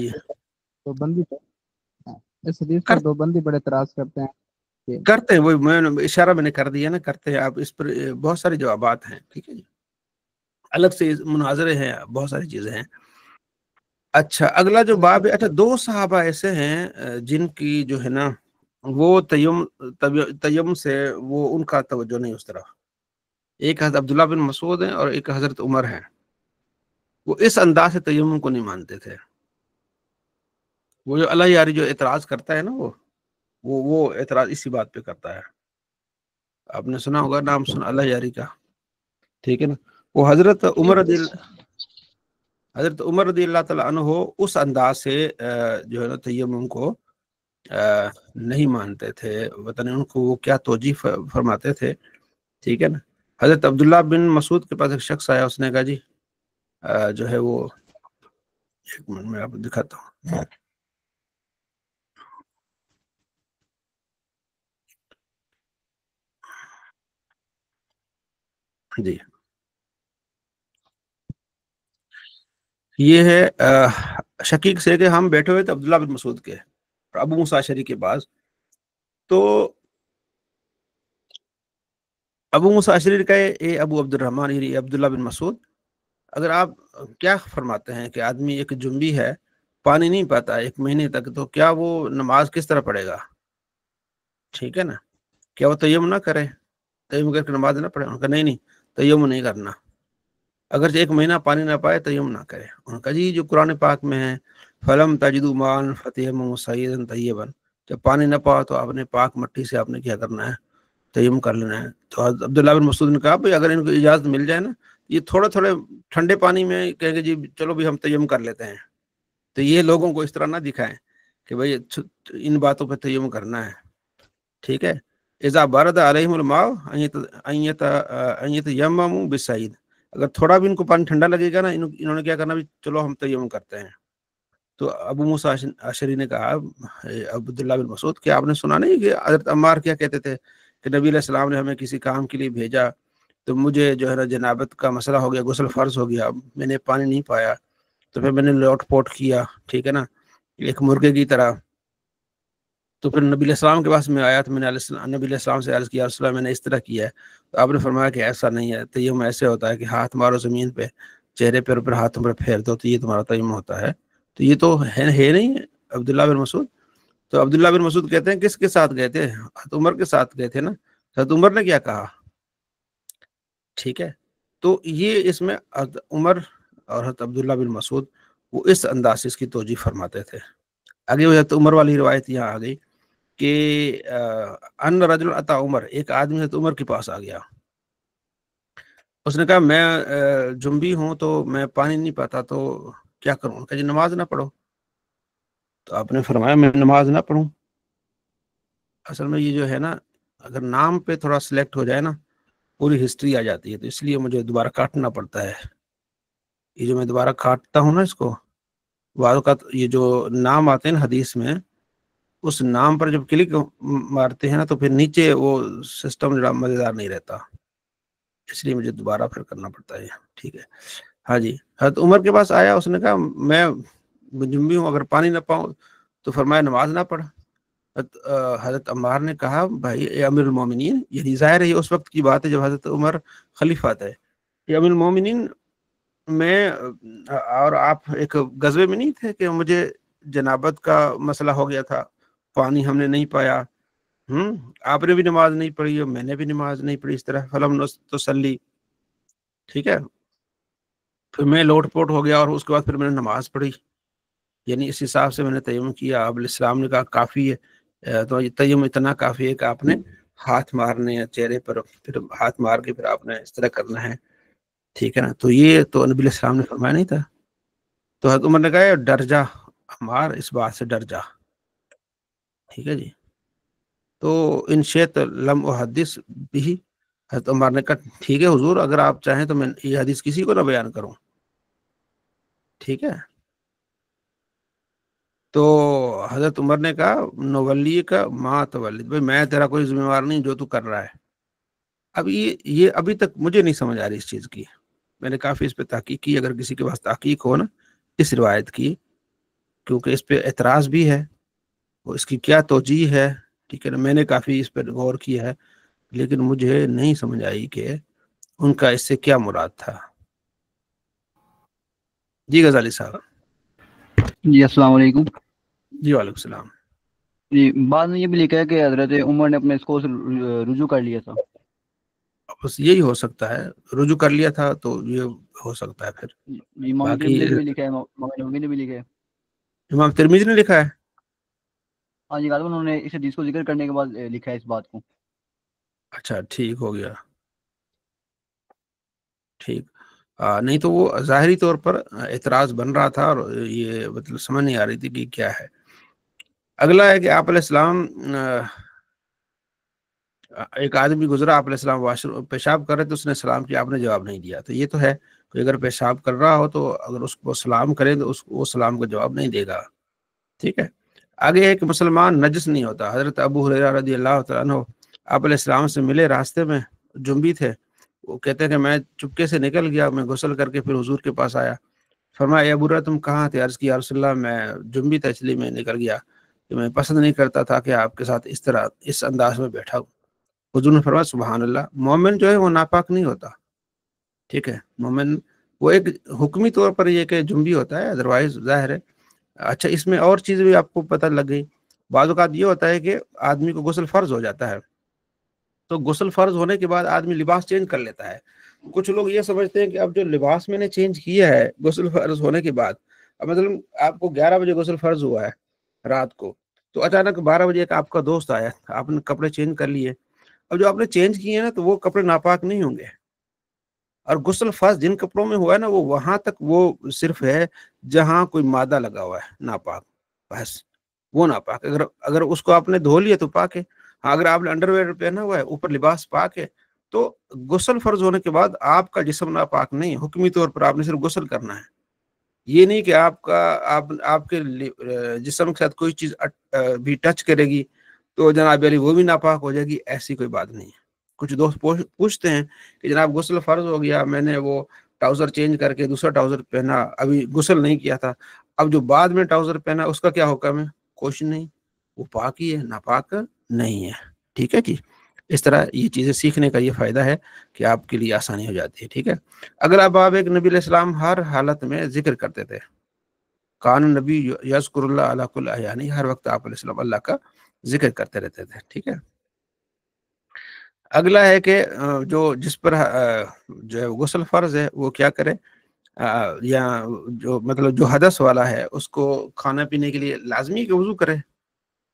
دو بندی اس حدیث پر دو بندی بڑے اعتراض کرتے ہیں کرتے ہیں، وہی میں اشارہ میں نے کر دیا نا، کرتے ہیں. آپ اس پر بہت سارے جوابات ہیں، ٹھیک ہے جی، الگ سے مناظرے ہیں، بہت ساری چیزیں ہیں. اچھا اگلا جو باب ہے، اچھا 2 صحابہ ایسے ہیں جن کی جو ہے نا وہ تیم سے وہ ان کا توجہ نہیں اس طرف. ایک حضرت عبداللہ بن مسعود ہیں اور ایک حضرت عمر ہیں. وہ اس انداز سے تیمم کو نہیں مانتے تھے. وہ جو اللہ یاری جو اعتراض کرتا ہے نا وہ اعتراض اسی بات پہ کرتا ہے. آپ نے سنا ہوگا نام، سنا اللہ یاری کا، ٹھیک ہے نا. وہ حضرت عمر رضی اللہ تعالیٰ عنہ اس انداز سے جو ہے نا تیمم کو نہیں مانتے تھے. وطن ان کو وہ کیا توجیہ فرماتے تھے، ٹھیک ہے نا. حضرت عبداللہ بن مسعود کے پاس ایک شخص آیا، اس نے کہا جی جو ہے وہ، ایک منٹ میں آپ کو دکھاتا ہوں جی. یہ ہے شقیق سے کہ ہم بیٹھے ہوئے تھے عبداللہ بن مسعود کے اور ابو موسیٰ اشعری کے پاس. تو ابو موسیٰ اشعری نے کہا اے ابو عبد الرحمن، یعنی عبداللہ بن مسعود، اگر آپ کیا فرماتے ہیں کہ آدمی ایک جنبی ہے، پانی نہیں پاتا 1 مہینے تک، تو کیا وہ نماز کس طرح پڑھے گا، ٹھیک ہے نا. کیا وہ تیمم نہ کرے، تیمم کر کے نماز نہ پڑھے؟ انہوں نے کہا نہیں تیمم نہیں کرنا، اگر 1 مہینہ پانی نہ پائے تیمم نہ کرے. انہوں نے کہا جی جو قرآن پاک میں ہے فلم تجدوا ماء فتیمموا صعیدا طیبا، جب پانی نہ پاؤ تو آپ نے پاک مٹی سے آپ نے کیا کرنا ہے، تیمم کر لینا ہے. تو عبداللہ بن مسعود نے کہا بھائی اگر ان کو اجازت مل جائے نا، یہ تھوڑے ٹھنڈے پانی میں کہیں گے جی چلو بھی ہم تیمم کر لیتے ہیں، تو یہ لوگوں کو اس طرح نہ دکھائیں کہ بھائی ان باتوں پہ تیمم کرنا ہے، ٹھیک ہے. اذا برد علیہم الماء ان یتیمموا بالصعید، اگر تھوڑا بھی ان کو پانی ٹھنڈا لگے گا نا، انہوں نے کیا کرنا بھی چلو ہم تیمم کرتے ہیں. تو ابو موسیٰ اشعری نے کہا عبداللہ بن مسعود کہ آپ نے سنا نہیں کہ حضرت عمار کیا کہتے تھے کہ نبی علیہ السلام نے ہمیں کسی کام کے لیے بھیجا تو مجھے جو ہے نا جنابت کا مسئلہ ہو گیا، غسل فرض ہو گیا، میں نے پانی نہیں پایا تو پھر میں نے لوٹ پوٹ کیا، ٹھیک ہے نا، ایک مرغے کی طرح. تو پھر نبی علیہ السلام کے پاس میں آیا تو میں نے نبی علیہ السلام سے عرض کیا رسول اللہ میں نے اس طرح کیا ہے. تو آپ نے فرمایا کہ ایسا نہیں ہے، تیمم ایسے ہوتا ہے کہ ہاتھ مارو زمین پہ، چہرے پر اوپر ہاتھوں پر پھیر دو، تو یہ تمہارا تیمم ہوتا ہے. تو یہ تو ہے نہیں عبداللہ بن مسعود. تو عبداللہ بن مسعود کہتے ہیں کس کے ساتھ گئے تھے؟ حضرت عمر کے ساتھ گئے تھے نا. حضرت عمر نے کیا کہا، ٹھیک ہے. تو یہ اس میں حضرت عمر اور حضرت عبداللہ بن مسعود وہ اس انداز سے اس کی توجیہ فرماتے تھے. آگے وہ حضرت عمر والی روایت یہاں آ گئی کہ ان رجل اتا عمر، ایک آدمی حضرت عمر کے پاس آ گیا، اس نے کہا میں جنبی ہوں تو میں پانی نہیں پاتا تو کیا کروں؟ کہ جی نماز نہ پڑھو. تو آپ نے فرمایا میں نماز نہ پڑھوں. اصل میں یہ جو ہے نا اگر نام پہ تھوڑا سلیکٹ ہو جائے نا پوری ہسٹری آ جاتی ہے، تو اس لیے مجھے دوبارہ کاٹنا پڑتا ہے. یہ جو میں دوبارہ کاٹتا ہوں نا اس کو، بعض اوقات یہ جو نام آتے ہیں نا حدیث میں، اس نام پر جب کلک مارتے ہیں نا تو پھر نیچے وہ سسٹم جو مزیدار نہیں رہتا، اس لیے مجھے دوبارہ پھر کرنا پڑتا ہے. ٹھیک ہے. ہاں جی. حضرت عمر کے پاس آیا، اس نے کہا میں جنبی ہوں، اگر پانی نہ پاؤں تو فرمایا نماز نہ پڑھ. حضرت عمار نے کہا بھائی اے امیر المومنین، یعنی ظاہر ہے یہ اس وقت کی بات ہے جب حضرت عمر خلیفہ تھے. اے امیر المومنین، میں اور آپ ایک غزوے میں نہیں تھے کہ مجھے جنابت کا مسئلہ ہو گیا تھا، پانی ہم نے نہیں پایا، آپ نے بھی نماز نہیں پڑھی اور میں نے بھی نماز نہیں پڑھی، اس طرح فلم تسلی. ٹھیک ہے. پھر میں لوٹ پوٹ ہو گیا اور اس کے بعد پھر میں نے نماز پڑھی. یعنی اس حساب سے میں نے تیمم کیا. اب السلام نے کہا کافی ہے، تو یہ تیمم اتنا کافی ہے کہ آپ نے ہاتھ مارنے ہیں چہرے پر، پھر ہاتھ مار کے پھر آپ نے اس طرح کرنا ہے. ٹھیک ہے نا. تو یہ تو نبی علیہ السلام نے فرمایا نہیں تھا. تو حضرت عمر نے کہا ڈر جا عمار، اس بات سے ڈر جا. ٹھیک ہے جی. تو ان شیت لم احدث بھی، حضرت عمر نے کہا ٹھیک ہے حضور، اگر آپ چاہیں تو میں یہ حدیث کسی کو نہ بیان کروں. ٹھیک ہے. تو حضرت عمر نے کہا نولی کا ما تولد، بھائی میں تیرا کوئی ذمہ وار نہیں جو تو کر رہا ہے. اب یہ ابھی تک مجھے نہیں سمجھ آ رہی اس چیز کی. میں نے کافی اس پہ تحقیق کی، اگر کسی کے پاس تحقیق ہو نا اس روایت کی، کیونکہ اس پہ اعتراض بھی ہے، وہ اس کی کیا توجیہ ہے. ٹھیک ہے نا. میں نے کافی اس پہ غور کیا ہے، لیکن مجھے نہیں سمجھ آئی کہ ان کا اس سے کیا مراد تھا. جی غزالی صاحب. جی السلام علیکم. جی وعلیکم السلام. جی بعد میں یہ بھی لکھا ہے کہ حضرت عمر نے اپنے اس کو رجوع کر لیا تھا. بس یہی ہو سکتا ہے، رجوع کر لیا تھا تو یہ ہو سکتا ہے. پھر جی امام باقی ترمذی نے بھی لکھا ہے، امام نووی نے بھی لکھا ہے. امام ترمذی نے لکھا ہے. ہاں جی، غالباً انہوں نے اس حدیث کو ذکر کرنے کے بعد لکھا ہے اس بات کو. اچھا ٹھیک ہو گیا. ٹھیک. نہیں تو وہ ظاہری طور پر اعتراض بن رہا تھا اور یہ مطلب سمجھ نہیں آ رہی تھی کہ کیا ہے. اگلا ہے کہ آپ علیہ السلام، ایک آدمی گزرا، آپ علیہ السلام واش روم پیشاب کر رہے تو اس نے سلام کیا، آپ نے جواب نہیں دیا. تو یہ تو ہے کہ اگر پیشاب کر رہا ہو تو اگر اس کو سلام کرے تو وہ سلام کا جواب نہیں دے گا. ٹھیک ہے. آگے ہے کہ مسلمان نجس نہیں ہوتا. حضرت ابو ہریرہ رضی اللہ تعالیٰ عنہ آپ علیہ السلام سے ملے، راستے میں جنبی تھے. وہ کہتے ہیں کہ میں چپکے سے نکل گیا، میں غسل کر کے پھر حضور کے پاس آیا. فرمایا اے ابو ہریرہ تم کہاں تھے؟ عرض کیا یا رسول اللہ میں جنبی تھا اس لیے میں نکل گیا، کہ میں پسند نہیں کرتا تھا کہ آپ کے ساتھ اس طرح اس انداز میں بیٹھا ہوں. حضور نے فرمایا سبحان اللہ، مومن جو ہے وہ ناپاک نہیں ہوتا. ٹھیک ہے. مومن وہ ایک حکمی طور پر یہ کہ جنبی ہوتا ہے، ادروائز ظاہر ہے. اچھا اس میں اور چیز بھی آپ کو پتہ لگ گئی. بعض اوقات یہ ہوتا ہے کہ آدمی کو غسل فرض ہو جاتا ہے، تو غسل فرض ہونے کے بعد آدمی لباس چینج کر لیتا ہے. کچھ لوگ یہ سمجھتے ہیں کہ اب جو لباس میں نے چینج کیا ہے غسل فرض ہونے کے بعد، اب مطلب آپ کو 11 بجے غسل فرض ہوا ہے رات کو، تو اچانک 12 بجے ایک آپ کا دوست آیا، آپ نے کپڑے چینج کر لیے. اب جو آپ نے چینج کیے ہیں نا تو وہ کپڑے ناپاک نہیں ہوں گے. اور غسل فرض جن کپڑوں میں ہوا ہے نا وہ وہاں تک وہ صرف ہے جہاں کوئی مادہ لگا ہوا ہے ناپاک، بس وہ ناپاک. اگر اس کو آپ نے دھو لیا تو پاک ہے. ہاں اگر آپ نے انڈر ویئر پہنا ہوا ہے، اوپر لباس پاک ہے، تو غسل فرض ہونے کے بعد آپ کا جسم ناپاک نہیں. حکمی طور پر آپ نے صرف غسل کرنا ہے. یہ نہیں کہ آپ کے جسم کے ساتھ کوئی چیز بھی ٹچ کرے گی تو جناب علی وہ بھی ناپاک ہو جائے گی، ایسی کوئی بات نہیں ہے. کچھ دوست پوچھتے ہیں کہ جناب غسل فرض ہو گیا، میں نے وہ ٹراؤزر چینج کر کے دوسرا ٹراؤزر پہنا، ابھی غسل نہیں کیا تھا، اب جو بعد میں ٹراؤزر پہنا اس کا کیا حکم ہے؟ کچھ نہیں، وہ پاک ہی ہے، ناپاک نہیں ہے. ٹھیک ہے جی. اس طرح یہ چیزیں سیکھنے کا یہ فائدہ ہے کہ آپ کے لیے آسانی ہو جاتی ہے. ٹھیک ہے. اگلا باب ایک نبی علیہ السلام ہر حالت میں ذکر کرتے تھے. کان نبی یذکر اللہ علی کل احیان، ہر وقت آپ علیہ السلام اللہ کا ذکر کرتے رہتے تھے. ٹھیک ہے. اگلا ہے کہ جو جس پر جو ہے غسل فرض ہے وہ کیا کرے، یا جو مطلب جو حدث والا ہے اس کو کھانا پینے کے لیے لازمی کہ وضو کرے.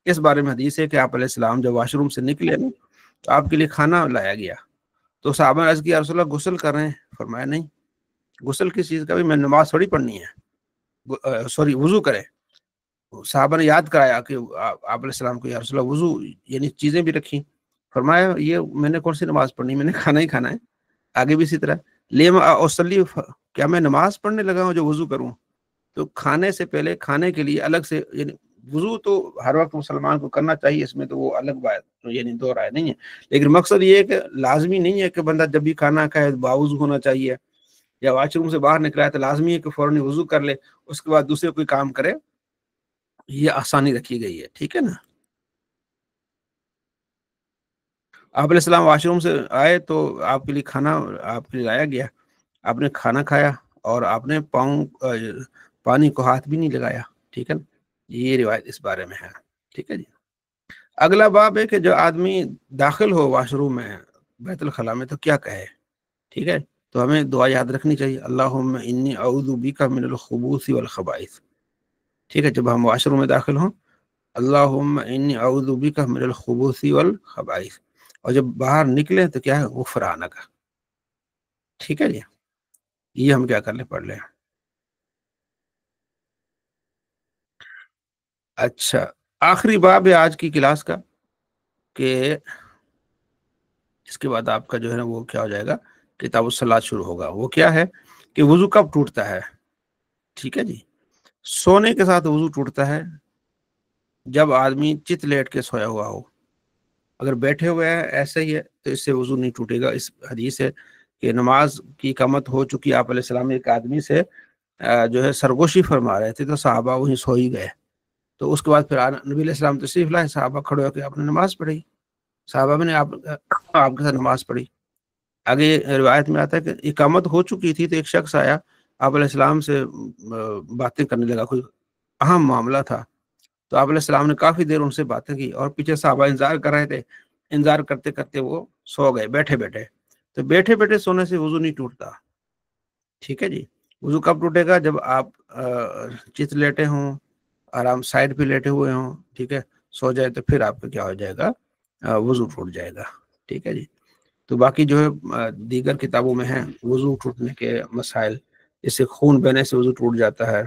اس بارے میں حدیث ہے کہ آپ علیہ السلام جب واش روم سے نکلے نا تو آپ کے لیے کھانا لایا گیا، تو صحابہ نے عرض کیا رسول اللہ غسل کر رہے ہیں؟ فرمایا نہیں. غسل کس چیز کا؟ بھی میں نماز تھوڑی پڑھنی ہے، سوری وضو کرے. صحابہ نے یاد کرایا کہ آپ علیہ السلام کو یا رسول اللہ وضو یعنی چیزیں بھی رکھی. فرمایا یہ میں نے کون سی نماز پڑھنی، میں نے کھانا ہی کھانا ہے. آگے بھی اسی طرح لیما اوصلی، کیا میں نماز پڑھنے لگا ہوں جو وضو کروں؟ تو کھانے سے پہلے کھانے کے لیے الگ سے، یعنی وضو تو ہر وقت مسلمان کو کرنا چاہیے، اس میں تو وہ الگ بات یعنی دو رائے نہیں ہے، لیکن مقصد یہ ہے کہ لازمی نہیں ہے کہ بندہ جب بھی کھانا کھائے باوضو ہونا چاہیے، یا واش روم سے باہر نکلا ہے تو لازمی ہے کہ فوراً وضو کر لے، اس کے بعد دوسرے کوئی کام کرے، یہ آسانی رکھی گئی ہے، ٹھیک ہے نا۔ آپ علیہ السلام واش روم سے آئے تو آپ کے لیے کھانا آپ کے لیے لایا گیا، آپ نے کھانا کھایا اور آپ نے پانی کو ہاتھ بھی نہیں لگایا، ٹھیک ہے نا، یہ روایت اس بارے میں ہے، ٹھیک ہے جی۔ اگلا باب ہے کہ جو آدمی داخل ہو واش روم میں بیت الخلاء میں تو کیا کہے، ٹھیک ہے، تو ہمیں دعا یاد رکھنی چاہیے، اللہم انی اعوذ بک من الخبوث والخبائث، ٹھیک ہے، جب ہم واش روم میں داخل ہوں اللہم انی اعوذ بک من الخبوث والخبائث، اور جب باہر نکلے تو کیا ہے غفرانک، ٹھیک ہے جی، یہ ہم کیا کر لیں پڑھ لیں۔ اچھا، آخری باب ہے آج کی کلاس کا، کہ اس کے بعد آپ کا جو ہے نا وہ کیا ہو جائے گا، کتاب الصلاۃ شروع ہوگا۔ وہ کیا ہے کہ وضو کب ٹوٹتا ہے، ٹھیک ہے جی۔ سونے کے ساتھ وضو ٹوٹتا ہے جب آدمی چت لیٹ کے سویا ہوا ہو، اگر بیٹھے ہوئے ہیں ایسے ہی ہے تو اس سے وضو نہیں ٹوٹے گا۔ اس حدیث ہے کہ نماز کی اقامت ہو چکی، آپ علیہ السلام ایک آدمی سے جو ہے سرگوشی فرما رہے تھے تو صحابہ وہیں سو ہی گئے، تو اس کے بعد پھر نبی علیہ السلام تشریف لائے، صحابہ کھڑے ہو کے آپ نے نماز پڑھی، صحابہ نے آپ کے ساتھ نماز پڑھی۔ آگے روایت میں آتا ہے کہ اقامت ہو چکی تھی تو ایک شخص آیا، آپ علیہ السلام سے باتیں کرنے لگا، کوئی اہم معاملہ تھا، تو آپ علیہ السلام نے کافی دیر ان سے باتیں کی، اور پیچھے صحابہ انتظار کر رہے تھے، انتظار کرتے کرتے وہ سو گئے بیٹھے بیٹھے۔ تو بیٹھے بیٹھے سونے سے وضو نہیں ٹوٹتا، ٹھیک ہے جی۔ وضو کب ٹوٹے گا؟ جب آپ چت لیٹے ہوں، آرام سائڈ پہ لیٹے ہوئے ہوں، ٹھیک ہے، سو جائے تو پھر آپ کا کیا ہو جائے گا، وضو ٹوٹ جائے گا، ٹھیک ہے جی۔ تو باقی جو ہے دیگر کتابوں میں ہیں وضو ٹوٹنے کے مسائل، اس سے خون بہنے سے وضو ٹوٹ جاتا ہے،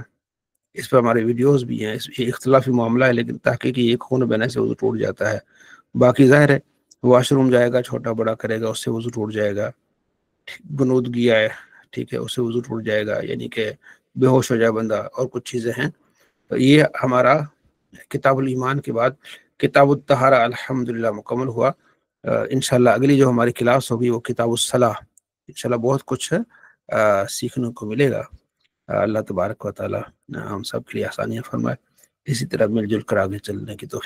اس پہ ہمارے ویڈیوز بھی ہیں، اس اختلافی معاملہ ہے، لیکن تحقیقی ایک خون بہنے سے وضو ٹوٹ جاتا ہے۔ باقی ظاہر ہے واش روم جائے گا، چھوٹا بڑا کرے گا، اس سے وضو ٹوٹ جائے گا، بنودگی ہے، ٹھیک ہے، اس سے وضو ٹوٹ جائے گا، یعنی کہ بے ہوش ہو جائے بندہ، اور کچھ چیزیں ہیں۔ تو یہ ہمارا کتاب الایمان کے بعد کتاب الطہارہ الحمدللہ مکمل ہوا۔ انشاءاللہ اگلی جو ہماری کلاس ہوگی وہ کتاب الصلاۃ، انشاءاللہ بہت کچھ سیکھنے کو ملے گا۔ اللہ تبارک و تعالی ہم سب کے لیے آسانیاں فرمائے، اسی طرح مل جل کر آگے چلنے کی توفیق